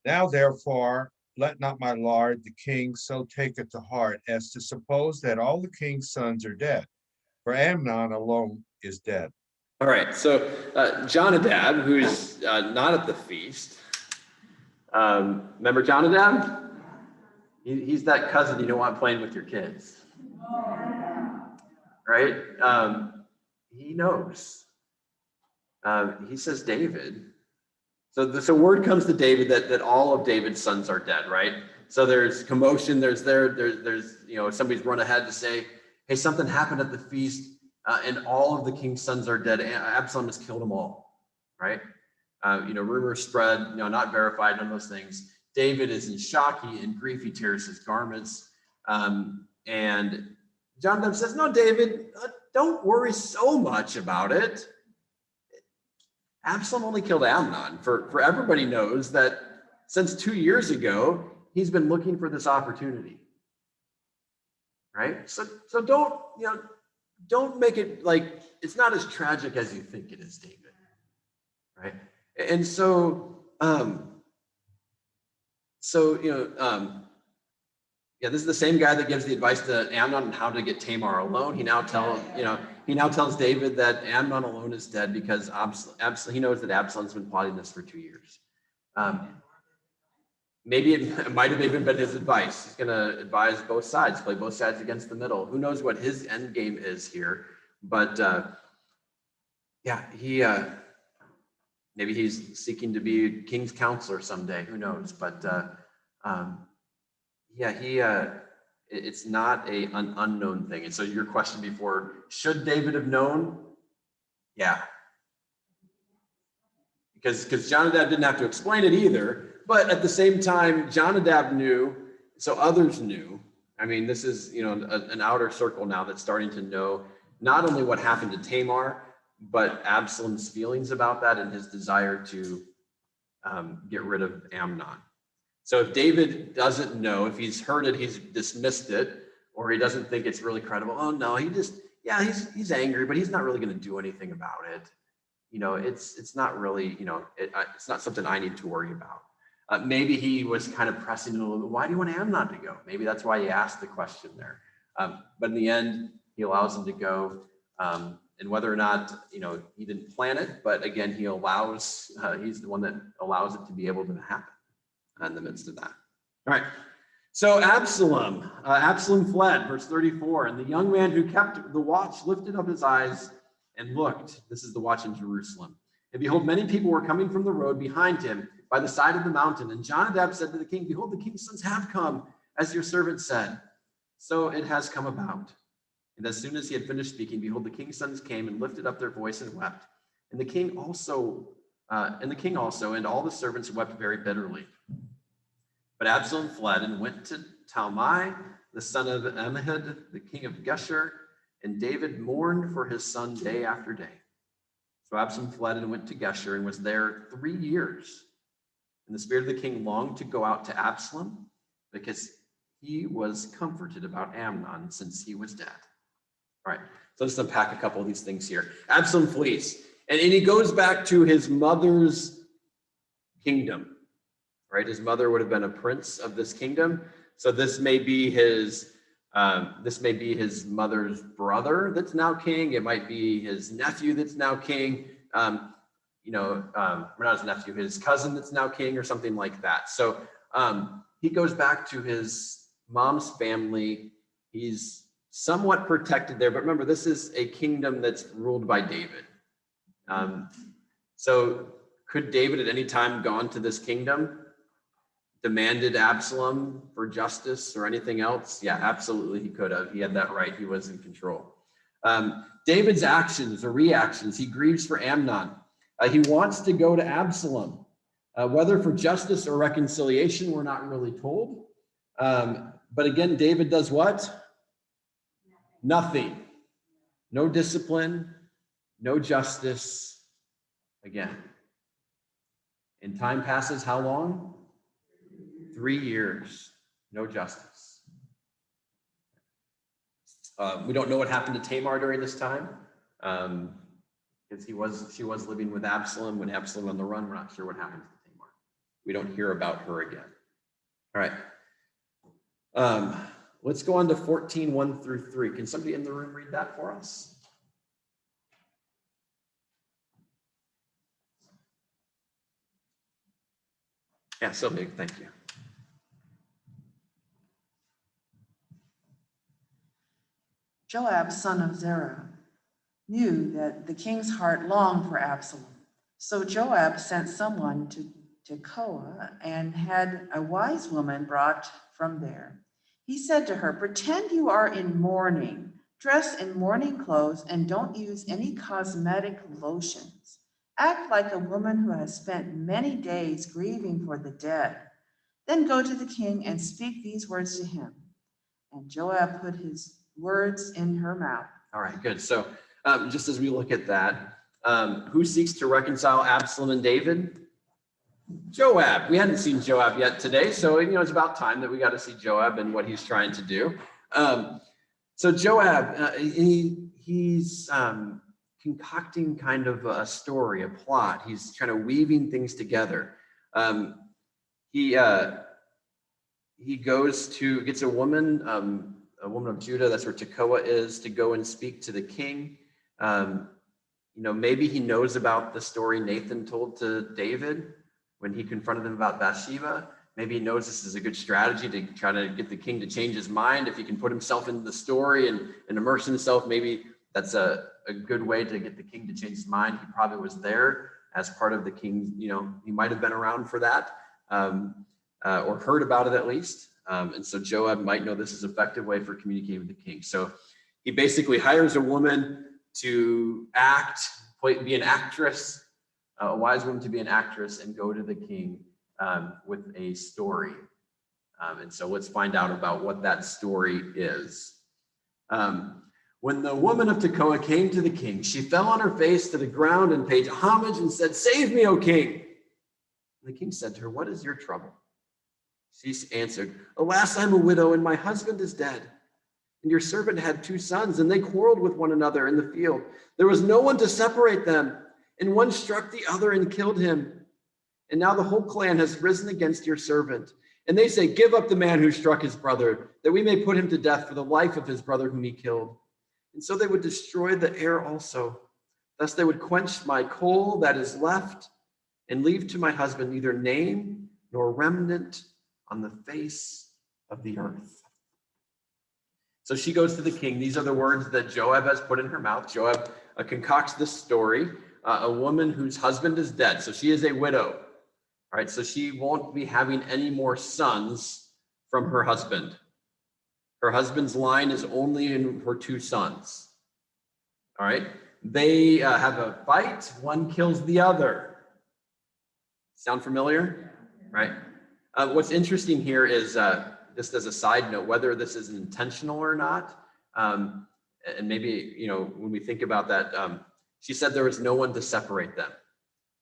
Now, therefore, let not my lord the king so take it to heart as to suppose that all the king's sons are dead, for Amnon alone is dead. All right, so Jonadab, who's not at the feast, remember Jonadab? He's that cousin you don't want playing with your kids, right? He knows. He says David. So word comes to David that all of David's sons are dead, right? So there's commotion. There's somebody's run ahead to say, hey, something happened at the feast, and all of the king's sons are dead. Absalom has killed them all, right? Rumors spread, not verified, none of those things. David is in shock, in grief, he tears his garments. And Jonathan says, no, David, don't worry so much about it. Absalom only killed Amnon. For everybody knows that since 2 years ago, he's been looking for this opportunity, right? So don't make it like it's not as tragic as you think it is, David, right? And so this is the same guy that gives the advice to Amnon on how to get Tamar alone. He now tells David that Amnon alone is dead because he knows that Absalom's been plotting this for 2 years. Maybe it might have even been his advice. He's going to advise both sides, play both sides against the middle. Who knows what his end game is here? But maybe he's seeking to be king's counselor someday. Who knows? But it's not an unknown thing. And so your question before, should David have known? Yeah. Because Jonadab didn't have to explain it either. But at the same time, Jonadab knew, so others knew. I mean, this is, an outer circle now that's starting to know not only what happened to Tamar, but Absalom's feelings about that and his desire to get rid of Amnon. So if David doesn't know, if he's heard it, he's dismissed it, or he doesn't think it's really credible. Oh no, he's angry, but he's not really going to do anything about it. It's not really, it's not something I need to worry about. Maybe he was kind of pressing it a little bit. Why do you want Amnon to go? Maybe that's why he asked the question there. But in the end, he allows him to go. And whether or not, he didn't plan it, but again, he's the one that allows it to be able to happen in the midst of that. All right. So Absalom fled, verse 34, and the young man who kept the watch lifted up his eyes and looked. This is the watch in Jerusalem. And behold, many people were coming from the road behind him by the side of the mountain. And Jonadab said to the king, behold, the king's sons have come, as your servant said. So it has come about. And as soon as he had finished speaking, behold, the king's sons came and lifted up their voice and wept. And the king also, and all the servants wept very bitterly. But Absalom fled and went to Talmai, the son of Ammihud, the king of Geshur, and David mourned for his son day after day. So Absalom fled and went to Geshur and was there 3 years. And the spirit of the king longed to go out to Absalom because he was comforted about Amnon since he was dead. All right, so let's unpack a couple of these things here. Absalom flees, and he goes back to his mother's kingdom, right? His mother would have been a prince of this kingdom. So this may be his mother's brother that's now king. It might be his nephew that's now king. Or not his nephew, his cousin that's now king or something like that. So he goes back to his mom's family. He's somewhat protected there, but remember, this is a kingdom that's ruled by David. So could David at any time gone to this kingdom, demanded Absalom for justice or anything else? Yeah, absolutely he could have. He had that right. He was in control. David's actions or reactions, he grieves for Amnon. He wants to go to Absalom. Whether for justice or reconciliation, we're not really told. But again, David does what? Nothing. No discipline, no justice. Again. And time passes how long? 3 years. No justice. We don't know what happened to Tamar during this time. Because she was living with Absalom. When Absalom on the run, we're not sure what happened to Tamar. We don't hear about her again. All right. Let's go on to 14:1-3. Can somebody in the room read that for us? Yeah, Sylvia, thank you. Joab, son of Zerah, knew that the king's heart longed for Absalom. So Joab sent someone to Tekoa and had a wise woman brought from there. He said to her, pretend you are in mourning, dress in mourning clothes, and don't use any cosmetic lotions. Act like a woman who has spent many days grieving for the dead. Then go to the king and speak these words to him. And Joab put his words in her mouth. All right, good. So just as we look at that, who seeks to reconcile Absalom and David? Joab. We hadn't seen Joab yet today, so it's about time that we got to see Joab and what he's trying to do. So Joab, he's concocting kind of a story, a plot. He's kind of weaving things together. He gets a woman of Judah, that's where Tekoa is, to go and speak to the king. Maybe he knows about the story Nathan told to David when he confronted him about Bathsheba. Maybe he knows this is a good strategy to try to get the king to change his mind. If he can put himself into the story and immerse himself, maybe that's a good way to get the king to change his mind. He probably was there as part of the king. He might have been around for that or heard about it at least. And so Joab might know this is an effective way for communicating with the king. So he basically hires a woman to be an actress, a wise woman to be an actress and go to the king with a story. And so let's find out about what that story is. When the woman of Tekoa came to the king, she fell on her face to the ground and paid homage and said, "Save me, O king." And the king said to her, "What is your trouble?" She answered, "Alas, I'm a widow and my husband is dead. And your servant had 2 sons and they quarreled with one another in the field. There was no one to separate them. And one struck the other and killed him. And now the whole clan has risen against your servant. And they say, 'Give up the man who struck his brother, that we may put him to death for the life of his brother whom he killed.' And so they would destroy the heir also. Thus they would quench my coal that is left and leave to my husband neither name nor remnant on the face of the earth." So she goes to the king. These are the words that Joab has put in her mouth. Joab concocts this story. A woman whose husband is dead. So she is a widow. All right. So she won't be having any more sons from her husband. Her husband's line is only in her 2 sons. All right. They have a fight. One kills the other. Sound familiar? Right. What's interesting here is, just as a side note, whether this is intentional or not, and maybe, when we think about that, she said there was no one to separate them.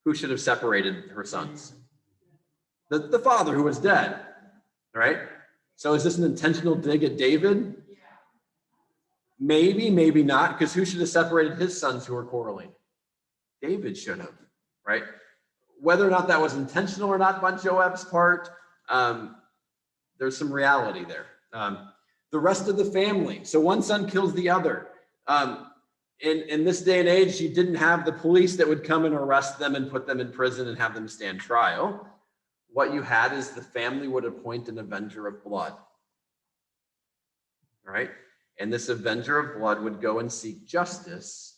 Who should have separated her sons? The father who was dead, right? So is this an intentional dig at David? Maybe, maybe not, because who should have separated his sons who were quarreling? David should have, right? Whether or not that was intentional or not on Joab's part, there's some reality there. The rest of the family. So one son kills the other. In this day and age, you didn't have the police that would come and arrest them and put them in prison and have them stand trial. What you had is the family would appoint an Avenger of Blood. Right? And this Avenger of Blood would go and seek justice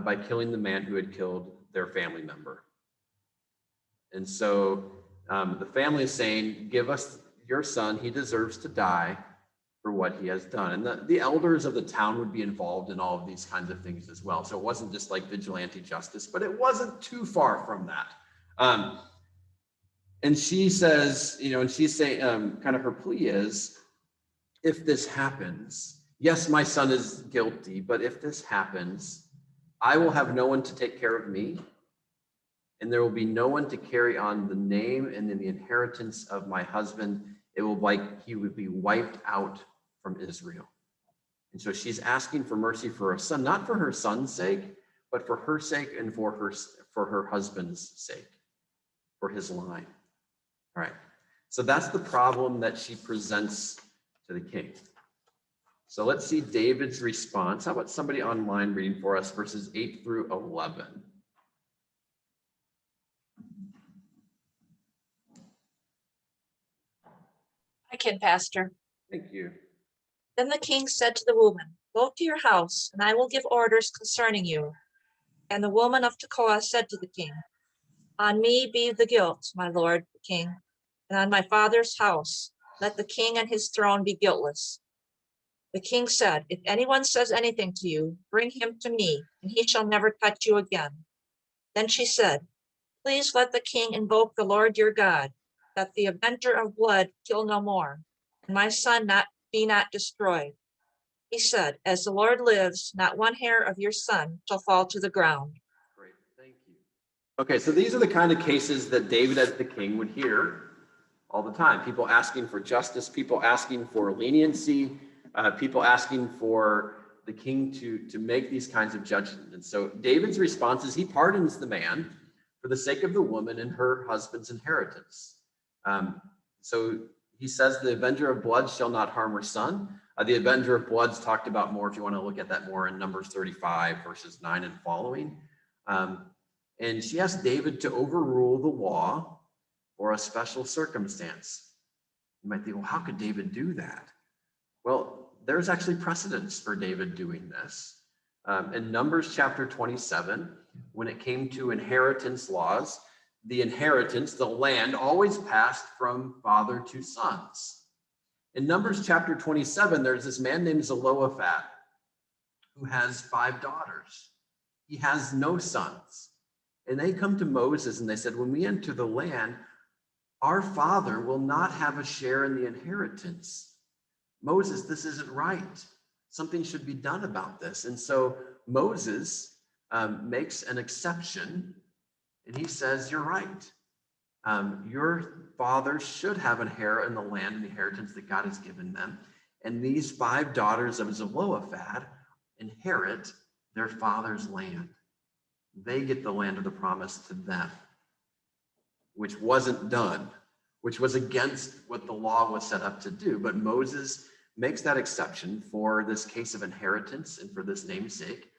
by killing the man who had killed their family member. And so the family is saying, give us your son. He deserves to die for what he has done. And the elders of the town would be involved in all of these kinds of things as well. So it wasn't just like vigilante justice, but it wasn't too far from that. And she says, and she's saying, kind of her plea is, if this happens, yes, my son is guilty, but if this happens, I will have no one to take care of me, and there will be no one to carry on the name and in the inheritance of my husband. He would be wiped out from Israel. And so she's asking for mercy for her son, not for her son's sake, but for her sake and for her husband's sake, for his line. All right. So that's the problem that she presents to the king. So let's see David's response. How about somebody online reading for us verses 8 through 11? I can, Pastor. Thank you. Then the king said to the woman, go to your house, and I will give orders concerning you. And the woman of Tekoa said to the king, on me be the guilt, my lord the king, and on my father's house. Let the king and his throne be guiltless. The king said, if anyone says anything to you, bring him to me, and he shall never touch you again. Then she said, please let the king invoke the Lord your God, that the Avenger of Blood kill no more, and my son be not destroyed. He said, as the Lord lives, not one hair of your son shall fall to the ground. Great, thank you. Okay, so these are the kind of cases that David as the king would hear all the time. People asking for justice, people asking for leniency, people asking for the king to make these kinds of judgments. And so David's response is he pardons the man for the sake of the woman and her husband's inheritance. So he says the Avenger of Blood shall not harm her son. The Avenger of Blood's talked about more if you want to look at that more in Numbers 35 verses 9 and following. And she asked David to overrule the law or a special circumstance. You might think, well, how could David do that? Well, there's actually precedence for David doing this. In Numbers chapter 27, when it came to inheritance laws, the inheritance, the land, always passed from father to sons. In Numbers chapter 27, there's this man named Zelophehad who has 5 daughters. He has no sons. And they come to Moses and they said, when we enter the land, our father will not have a share in the inheritance. Moses, this isn't right. Something should be done about this. And so Moses makes an exception and he says, you're right. Your father should have a share in the land and the inheritance that God has given them. And these 5 daughters of Zelophehad inherit their father's land. They get the land of the promise to them, which wasn't done, which was against what the law was set up to do. But Moses makes that exception for this case of inheritance and for this namesake.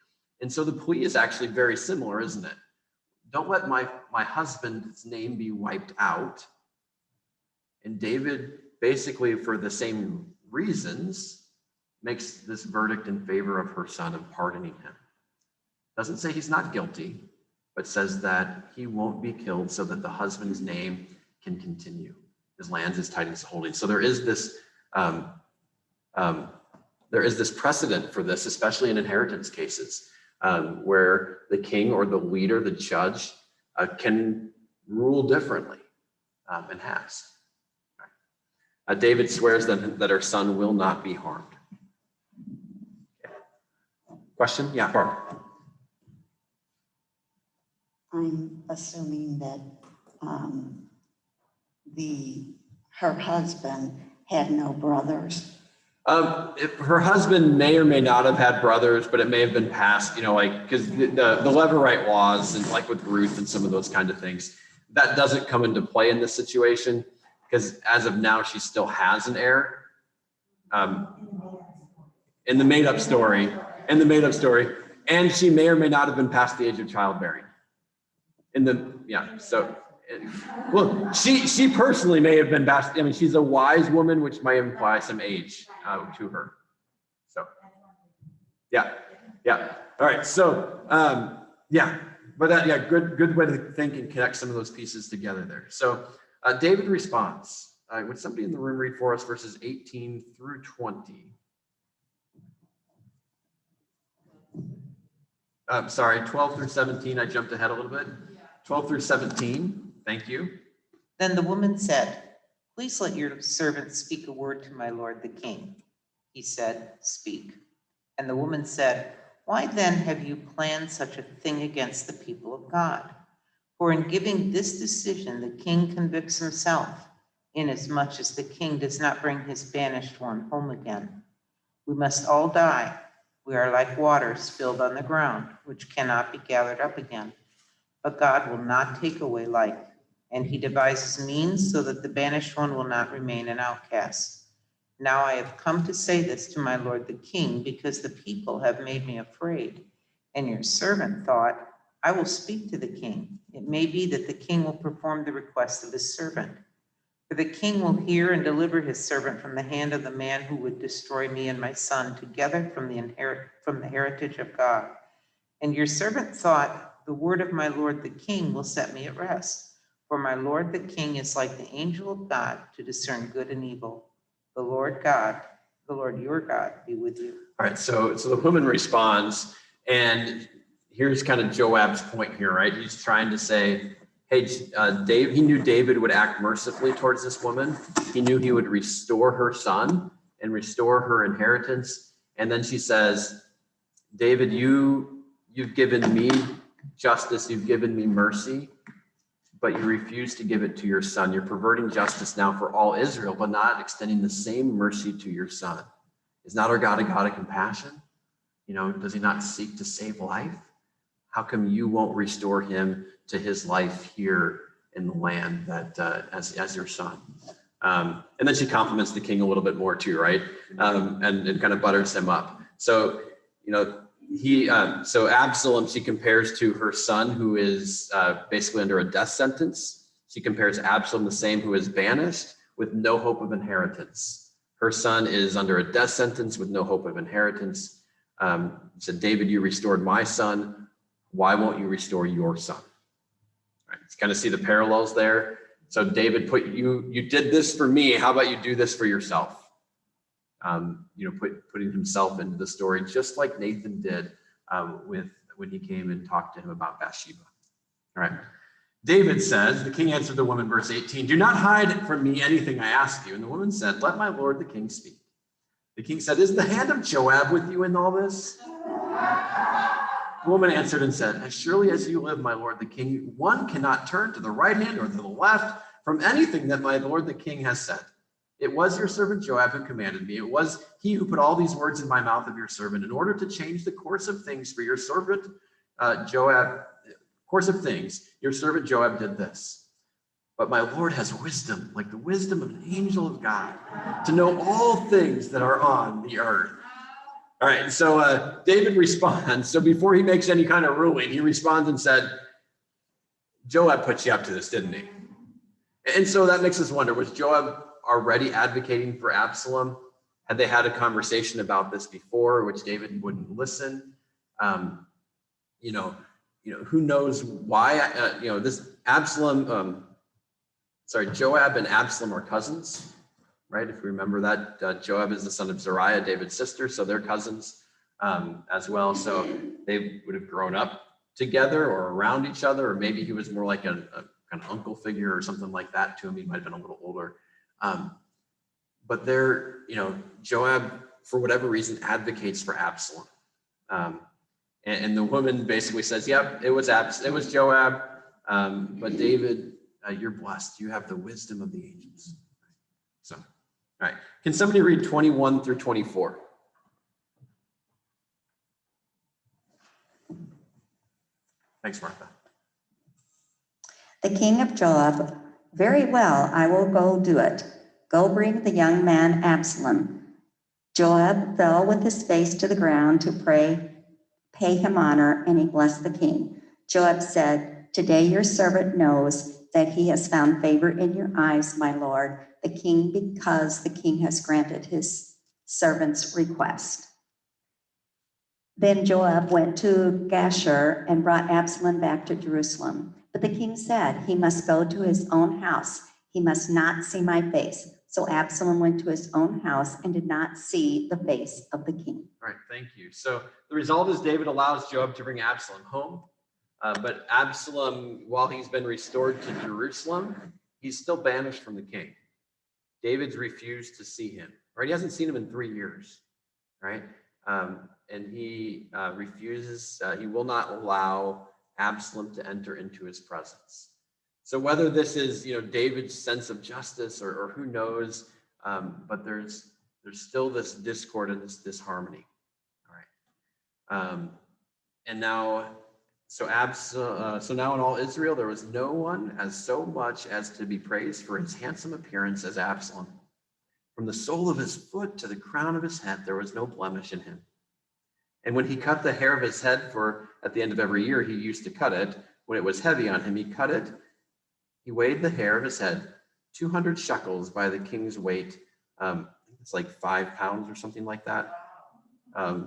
And so the plea is actually very similar, isn't it? Don't let my husband's name be wiped out. And David, basically for the same reasons, makes this verdict in favor of her son of pardoning him. Doesn't say he's not guilty, but says that he won't be killed so that the husband's name can continue. His lands, his titles, holding. So there is this precedent for this, especially in inheritance cases, where the king or the leader, the judge, can rule differently, and has. David swears that her son will not be harmed. Question? Yeah, Barb. I'm assuming that her husband had no brothers. Her husband may or may not have had brothers, but it may have been passed, because the Levirate laws, and like with Ruth and some of those kind of things, that doesn't come into play in this situation, because as of now, she still has an heir. In the made-up story, and she may or may not have been past the age of childbearing. Well, she personally may have been past. I mean, she's a wise woman, which might imply some age to her. So, yeah. All right. So, good way to think and connect some of those pieces together there. So, David responds. Would somebody in the room read for us verses 18 through 20? Sorry, 12 through 17. I jumped ahead a little bit. 12 through 17. Thank you. Then the woman said, "Please let your servant speak a word to my lord the king." He said, "Speak." And the woman said, "Why then have you planned such a thing against the people of God? For in giving this decision, the king convicts himself, inasmuch as the king does not bring his banished one home again. We must all die. We are like water spilled on the ground, which cannot be gathered up again. But God will not take away life, and he devises means so that the banished one will not remain an outcast. Now I have come to say this to my lord the king, because the people have made me afraid. And your servant thought, I will speak to the king. It may be that the king will perform the request of his servant. For the king will hear and deliver his servant from the hand of the man who would destroy me and my son together from the heritage of God. And your servant thought, the word of my lord the king will set me at rest. For my lord the king is like the angel of God to discern good and evil. The Lord your God, be with you." All right, so the woman responds, and here's kind of Joab's point here, right? He's trying to say, hey, Dave, he knew David would act mercifully towards this woman. He knew he would restore her son and restore her inheritance. And then she says, David, you've given me justice, you've given me mercy, but you refuse to give it to your son. You're perverting justice now for all Israel, but not extending the same mercy to your son. Is not our God a God of compassion? Does he not seek to save life? How come you won't restore him to his life here in the land that as your son? And then she compliments the king a little bit more too, right? And kind of butters him up. So, so Absalom, she compares to her son who is basically under a death sentence. She compares Absalom, the same, who is banished with no hope of inheritance. Her son is under a death sentence with no hope of inheritance. Said, David, you restored my son. Why won't you restore your son? Right. You kind of see the parallels there. So David, you did this for me. How about you do this for yourself? Putting himself into the story, just like Nathan did when he came and talked to him about Bathsheba. All right. David says, the king answered the woman, verse 18, do not hide from me anything I ask you. And the woman said, let my lord the king speak. The king said, is the hand of Joab with you in all this? The woman answered and said, as surely as you live, my lord the king, one cannot turn to the right hand or to the left from anything that my lord the king has said. It was your servant Joab who commanded me. It was he who put all these words in my mouth of your servant in order to change the course of things for your servant Joab. Course of things, your servant Joab did this. But my Lord has wisdom, like the wisdom of an angel of God, to know all things that are on the earth. All right, so David responds. So before he makes any kind of ruling, he responds and said, Joab put you up to this, didn't he? And so that makes us wonder, was Joab already advocating for Absalom? Had they had a conversation about this before, which David wouldn't listen? who knows why, this Absalom, Joab and Absalom are cousins, right? If we remember that, Joab is the son of Zeruiah, David's sister, so they're cousins as well. So they would have grown up together or around each other, or maybe he was more like an uncle figure or something like that to him. He might have been a little older. But they're, Joab, for whatever reason, advocates for Absalom. And the woman basically says, yep, it was Joab, but David, you're blessed. You have the wisdom of the angels. So, all right. Can somebody read 21 through 24? Thanks, Martha. The king of Joab, very well, I will go do it. Go bring the young man Absalom. Joab fell with his face to the ground to pay him honor, and he blessed the king. Joab said, today your servant knows that he has found favor in your eyes, my lord, the king, because the king has granted his servant's request. Then Joab went to Gashur and brought Absalom back to Jerusalem. But the king said, he must go to his own house. He must not see my face. So Absalom went to his own house and did not see the face of the king. All right, thank you. So the result is David allows Joab to bring Absalom home. But Absalom, while he's been restored to Jerusalem, he's still banished from the king. David's refused to see him, right? He hasn't seen him in 3 years, right? And he refuses, he will not allow Absalom to enter into his presence. So whether this is, David's sense of justice or who knows, but there's still this discord and this disharmony. All right. And now, so now in all Israel, there was no one as so much as to be praised for his handsome appearance as Absalom. From the sole of his foot to the crown of his head, there was no blemish in him. And when he cut the hair of his head, for at the end of every year he used to cut it, when it was heavy on him, he cut it. He weighed the hair of his head, 200 shekels by the king's weight. It's like 5 pounds or something like that. I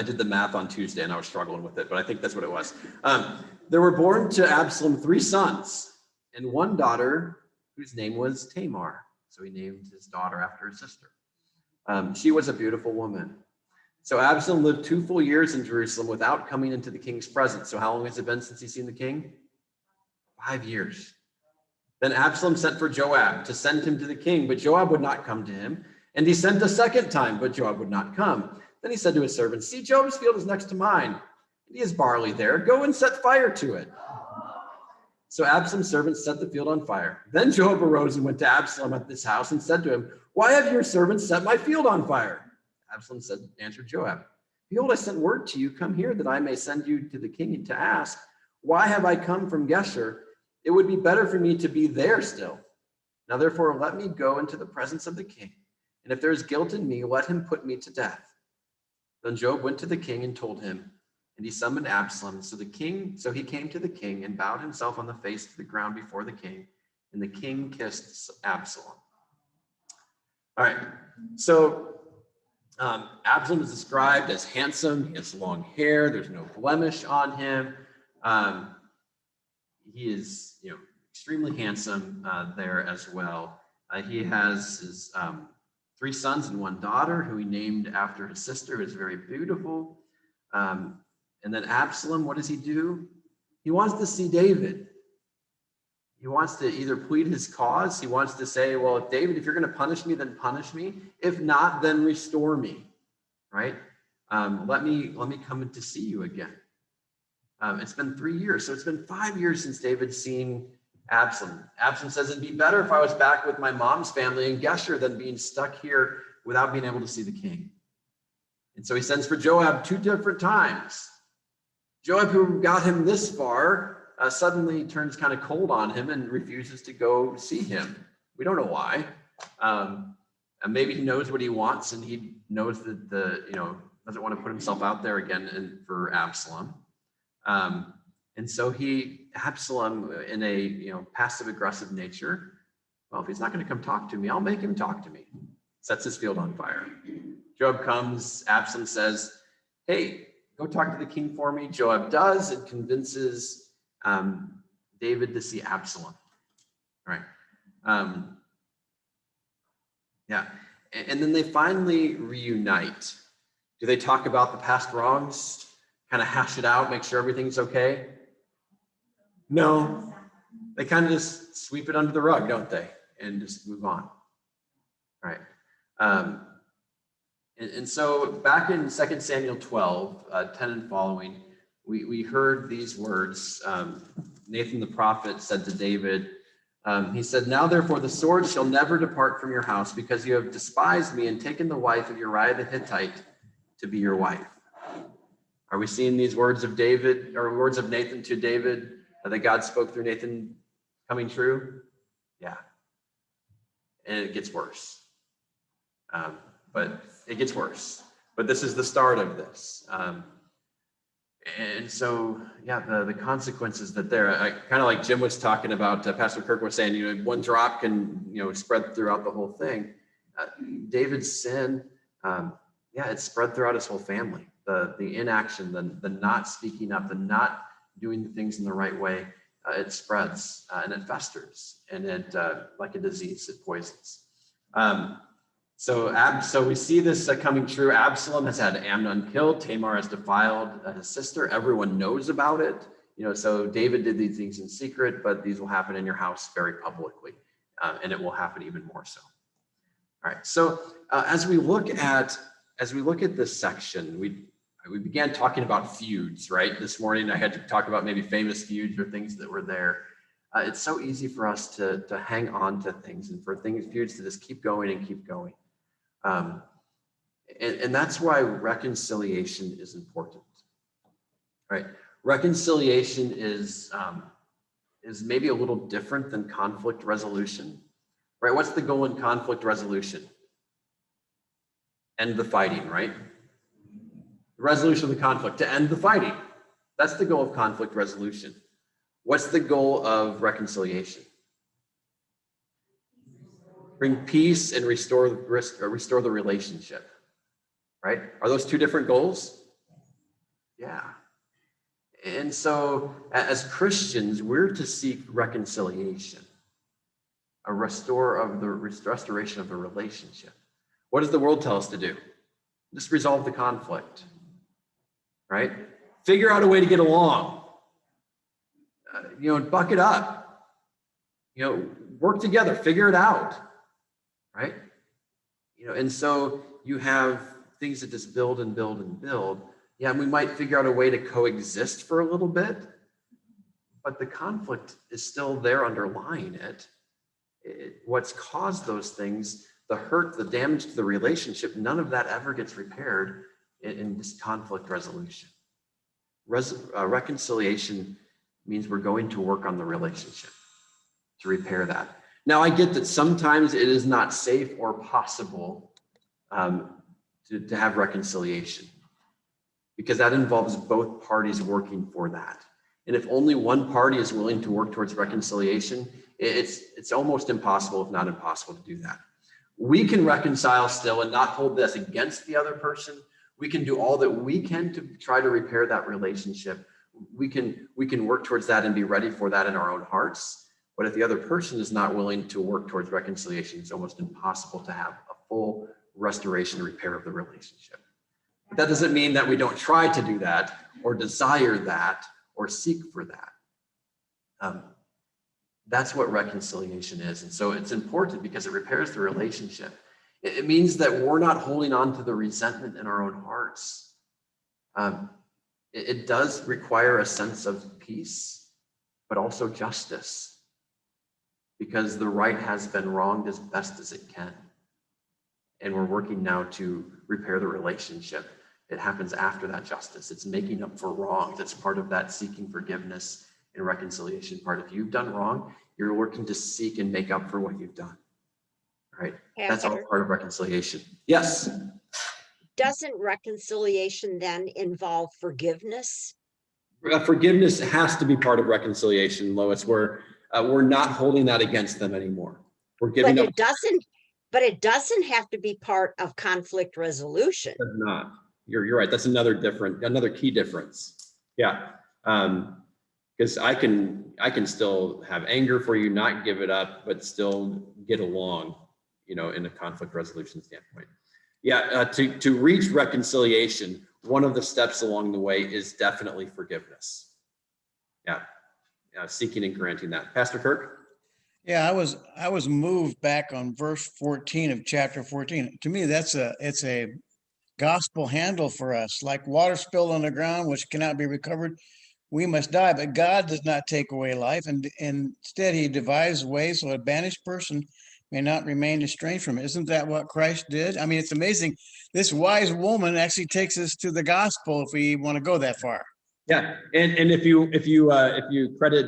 did the math on Tuesday and I was struggling with it, but I think that's what it was. There were born to Absalom 3 sons and 1 daughter whose name was Tamar. So he named his daughter after his sister. She was a beautiful woman. So Absalom lived 2 full years in Jerusalem without coming into the king's presence. So how long has it been since he's seen the king? 5 years. Then Absalom sent for Joab to send him to the king, but Joab would not come to him. And he sent a second time, but Joab would not come. Then he said to his servants, see, Joab's field is next to mine. And he has barley there. Go and set fire to it. So Absalom's servants set the field on fire. Then Joab arose and went to Absalom at this house and said to him, why have your servants set my field on fire? Absalom answered Joab, behold, I sent word to you, come here that I may send you to the king to ask, why have I come from Geshur? It would be better for me to be there still. Now therefore let me go into the presence of the king, and if there is guilt in me, let him put me to death. Then Joab went to the king and told him, and he summoned Absalom. So he came to the king and bowed himself on the face to the ground before the king, and the king kissed Absalom. All right, so Absalom is described as handsome. He has long hair. There's no blemish on him. He is, extremely handsome there as well. He has his 3 sons and 1 daughter who he named after his sister, who is very beautiful. And then Absalom, what does he do? He wants to see David. He wants to either plead his cause. He wants to say, well, if David, if you're going to punish me, then punish me. If not, then restore me, right? Let me come in to see you again. It's been 3 years. So it's been 5 years since David's seen Absalom. Absalom says it'd be better if I was back with my mom's family in Geshur than being stuck here without being able to see the king. And so he sends for Joab 2 different times. Joab, who got him this far, suddenly turns kind of cold on him and refuses to go see him. We don't know why. And maybe he knows what he wants and he knows that doesn't want to put himself out there again for Absalom. And so Absalom, in a passive aggressive nature, well, if he's not going to come talk to me, I'll make him talk to me. Sets his field on fire. Joab comes, Absalom says, hey, go talk to the king for me. Joab does and convinces David to see Absalom. All right. Yeah. And then they finally reunite. Do they talk about the past wrongs? Kind of hash it out, make sure everything's okay? No. They kind of just sweep it under the rug, don't they? And just move on. All right. And so back in 2 Samuel 12, 10 and following, we heard these words. Nathan the prophet said to David, he said, "Now therefore the sword shall never depart from your house, because you have despised me and taken the wife of Uriah the Hittite to be your wife." Are we seeing these words of David, or words of Nathan to David that God spoke through Nathan coming true? Yeah. And it gets worse. But it gets worse. But this is the start of this. And so, yeah, the consequences that there, kind of like Jim was talking about, Pastor Kirk was saying, one drop can, spread throughout the whole thing. David's sin, it spread throughout his whole family. The inaction, the not speaking up, the not doing the things in the right way, it spreads and it festers, and it, like a disease, it poisons. So we see this coming true. Absalom has had Amnon killed. Tamar has defiled his sister. Everyone knows about it. So David did these things in secret, but these will happen in your house very publicly, and it will happen even more so. All right. So as we look at this section, we began talking about feuds, right? This morning I had to talk about maybe famous feuds or things that were there. It's so easy for us to hang on to things, and for feuds to just keep going and keep going. And that's why reconciliation is important, right? Reconciliation is maybe a little different than conflict resolution, right? What's the goal in conflict resolution? End the fighting, right? The resolution of the conflict, to end the fighting. That's the goal of conflict resolution. What's the goal of reconciliation? Bring peace and restore the relationship, right? Are those two different goals? Yeah. And so as Christians, we're to seek reconciliation, a restoration of the relationship. What does the world tell us to do? Just resolve the conflict, right? Figure out a way to get along, buck it up, work together, figure it out. Right? And so you have things that just build and build and build. Yeah, and we might figure out a way to coexist for a little bit, but the conflict is still there underlying it. What's caused those things, the hurt, the damage to the relationship, none of that ever gets repaired in this conflict resolution. Reconciliation means we're going to work on the relationship to repair that. Now, I get that sometimes it is not safe or possible to have reconciliation, because that involves both parties working for that. And if only one party is willing to work towards reconciliation, it's almost impossible, if not impossible, to do that. We can reconcile still and not hold this against the other person. We can do all that we can to try to repair that relationship. We can work towards that and be ready for that in our own hearts. But if the other person is not willing to work towards reconciliation, it's almost impossible to have a full restoration and repair of the relationship. But that doesn't mean that we don't try to do that or desire that or seek for that. That's what reconciliation is. And so it's important because it repairs the relationship. It means that we're not holding on to the resentment in our own hearts. It does require a sense of peace, but also justice, because the right has been wronged as best as it can. And we're working now to repair the relationship. It happens after that justice. It's making up for wrongs. It's part of that seeking forgiveness and reconciliation part. If you've done wrong, you're working to seek and make up for what you've done. Right? That's all part of reconciliation. Yes. Doesn't reconciliation then involve forgiveness? Forgiveness has to be part of reconciliation, Lois, where we're not holding that against them anymore. We're giving up. But it doesn't have to be part of conflict resolution. It does not. You're right. That's another key difference. Yeah. Because I can still have anger for you, not give it up, but still get along, in a conflict resolution standpoint. Yeah. To reach reconciliation, one of the steps along the way is definitely forgiveness. Yeah. Seeking and granting that. Pastor Kirk? Yeah, I was moved back on verse 14 of chapter 14. To me, it's a gospel handle for us. Like water spilled on the ground, which cannot be recovered, we must die. But God does not take away life, and instead he devised ways so a banished person may not remain estranged from it. Isn't that what Christ did? I mean, it's amazing. This wise woman actually takes us to the gospel if we want to go that far. Yeah, and if you credit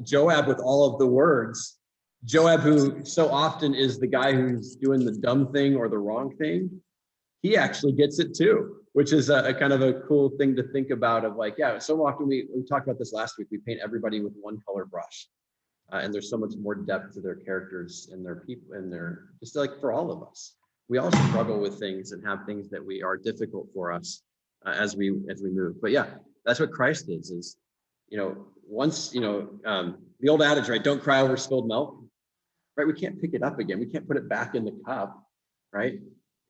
Joab with all of the words, Joab, who so often is the guy who's doing the dumb thing or the wrong thing, he actually gets it too, which is a kind of a cool thing to think about. Of like, yeah, so often we talked about this last week. We paint everybody with one color brush, and there's so much more depth to their characters and their people and their, just like for all of us, we all struggle with things and have things that difficult for us as we move. But yeah. That's what Christ is, once, the old adage, right? Don't cry over spilled milk, right? We can't pick it up again. We can't put it back in the cup, right?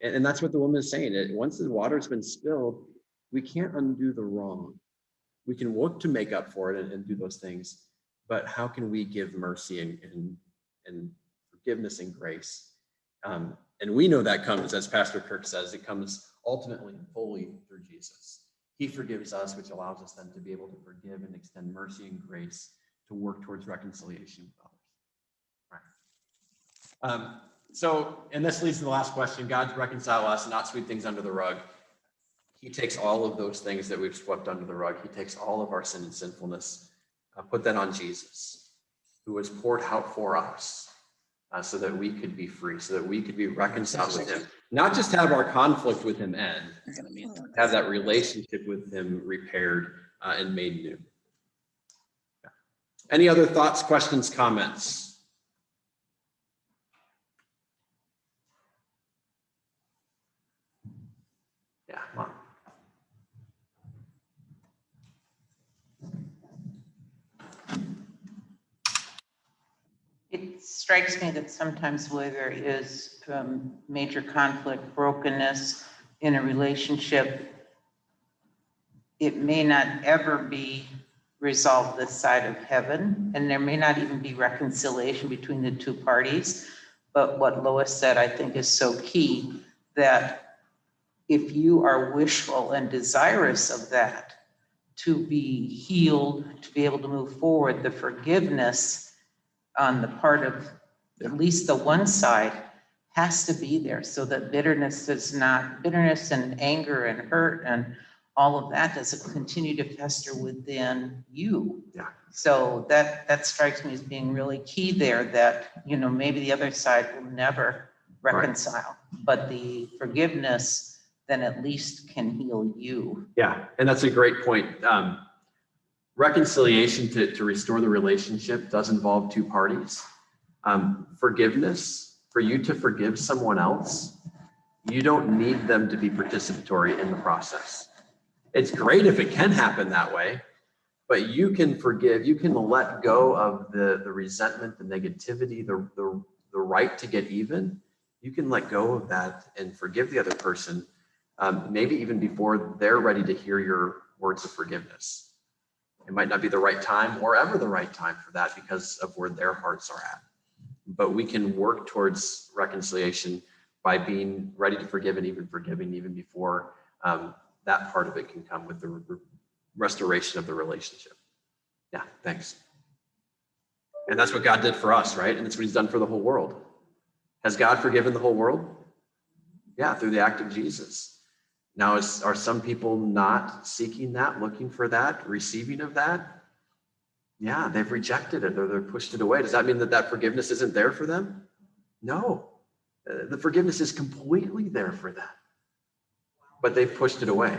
And that's what the woman is saying. Once the water's been spilled, we can't undo the wrong. We can work to make up for it and do those things, but how can we give mercy and forgiveness and grace? And we know that comes, as Pastor Kirk says, it comes ultimately and fully through Jesus. He forgives us, which allows us then to be able to forgive and extend mercy and grace to work towards reconciliation with others. Right. And this leads to the last question. God's reconcile us, not sweep things under the rug. He takes all of those things that we've swept under the rug. He takes all of our sin and sinfulness, put that on Jesus, who was poured out for us so that we could be free, so that we could be reconciled with him. Not just have our conflict with him end, have that relationship with him repaired and made new. Yeah. Any other thoughts, questions, comments? Yeah, come on. It strikes me that sometimes where there is major conflict, brokenness in a relationship, it may not ever be resolved this side of heaven, and there may not even be reconciliation between the two parties. But what Lois said, I think, is so key, that if you are wishful and desirous of that, to be healed, to be able to move forward, the forgiveness on the part of at least the one side has to be there, so that bitterness and anger and hurt and all of that doesn't continue to fester within you. Yeah. So that strikes me as being really key there, that, maybe the other side will never reconcile, but the forgiveness then at least can heal you. Yeah, and that's a great point. Reconciliation to restore the relationship does involve two parties. Forgiveness, for you to forgive someone else, you don't need them to be participatory in the process. It's great if it can happen that way, but you can forgive, you can let go of the resentment, the negativity, the right to get even. You can let go of that and forgive the other person, maybe even before they're ready to hear your words of forgiveness. It might not be the right time or ever the right time for that because of where their hearts are at. But we can work towards reconciliation by being ready to forgive and even forgiving even before that part of it can come with the restoration of the relationship. Yeah, thanks. And that's what God did for us, right? And that's what he's done for the whole world. Has God forgiven the whole world? Yeah, through the act of Jesus. Now, are some people not seeking that, looking for that, receiving of that? Yeah, they've rejected it or they've pushed it away. Does that mean that forgiveness isn't there for them? No, the forgiveness is completely there for them, but they've pushed it away.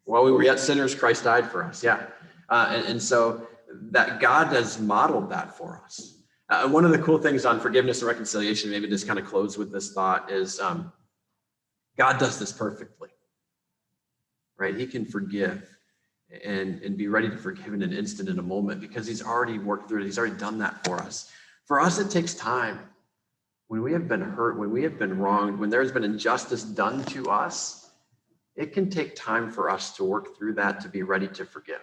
While we were yet sinners, Christ died for us. Yeah, and so that God has modeled that for us. One of the cool things on forgiveness and reconciliation, maybe just kind of close with this thought, is God does this perfectly, right? He can forgive and be ready to forgive in an instant, in a moment, because he's already worked through it. He's already done that for us. For us, it takes time. When we have been hurt, when we have been wronged, when there's been injustice done to us, it can take time for us to work through that, to be ready to forgive.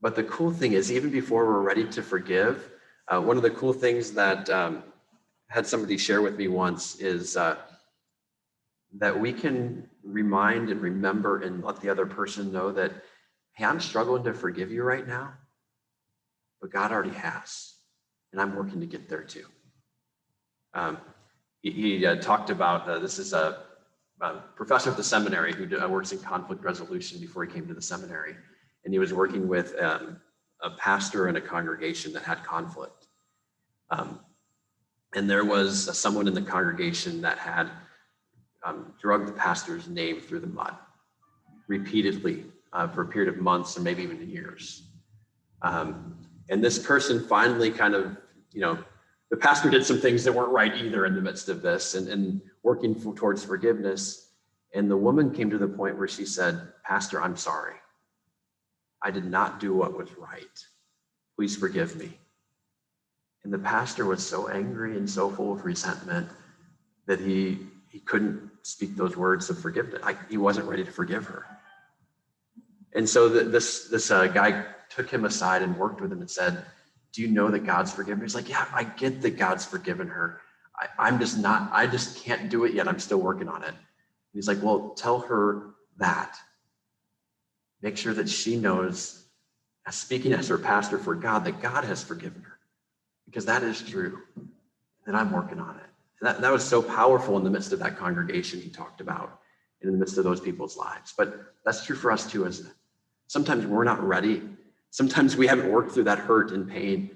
But the cool thing is, even before we're ready to forgive, one of the cool things that had somebody share with me once is that we can remind and remember and let the other person know that, hey, I'm struggling to forgive you right now, but God already has, and I'm working to get there too. He talked about, this is a professor at the seminary who works in conflict resolution before he came to the seminary. And he was working with a pastor in a congregation that had conflict. And there was someone in the congregation that had drugged the pastor's name through the mud repeatedly for a period of months or maybe even years. And this person finally kind of, the pastor did some things that weren't right either in the midst of this and working towards forgiveness. And the woman came to the point where she said, Pastor, I'm sorry. I did not do what was right. Please forgive me. And the pastor was so angry and so full of resentment that he couldn't speak those words of forgiveness. He wasn't ready to forgive her. And so this guy took him aside and worked with him and said, do you know that God's forgiven her? He's like, yeah, I get that God's forgiven her. I just can't do it yet. I'm still working on it. And he's like, well, tell her that. Make sure that she knows, speaking as her pastor for God, that God has forgiven her, because that is true. And I'm working on it. And that was so powerful in the midst of that congregation he talked about, and in the midst of those people's lives. But that's true for us too, isn't it? Sometimes we're not ready. Sometimes we haven't worked through that hurt and pain,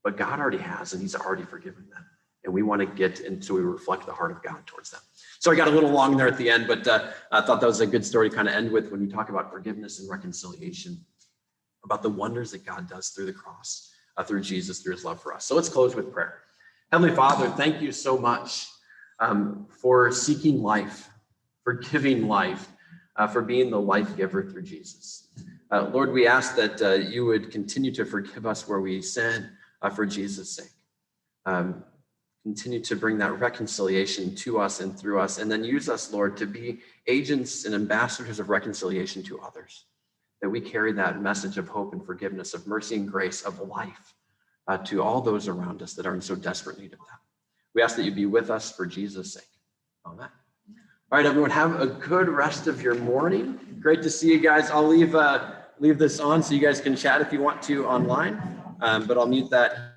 but God already has, and he's already forgiven them. And we want to get into, we reflect the heart of God towards them. So I got a little long there at the end, but I thought that was a good story to kind of end with when we talk about forgiveness and reconciliation, about the wonders that God does through the cross, through Jesus, through his love for us. So let's close with prayer. Heavenly Father, thank you so much for seeking life, for giving life, for being the life giver through Jesus. Lord, we ask that you would continue to forgive us where we sin for Jesus' sake. Continue to bring that reconciliation to us and through us, and then use us, Lord, to be agents and ambassadors of reconciliation to others, that we carry that message of hope and forgiveness, of mercy and grace, of life to all those around us that are in so desperate need of that. We ask that you be with us for Jesus' sake. Amen. All right, everyone, have a good rest of your morning. Great to see you guys. I'll leave this on so you guys can chat if you want to online, but I'll mute that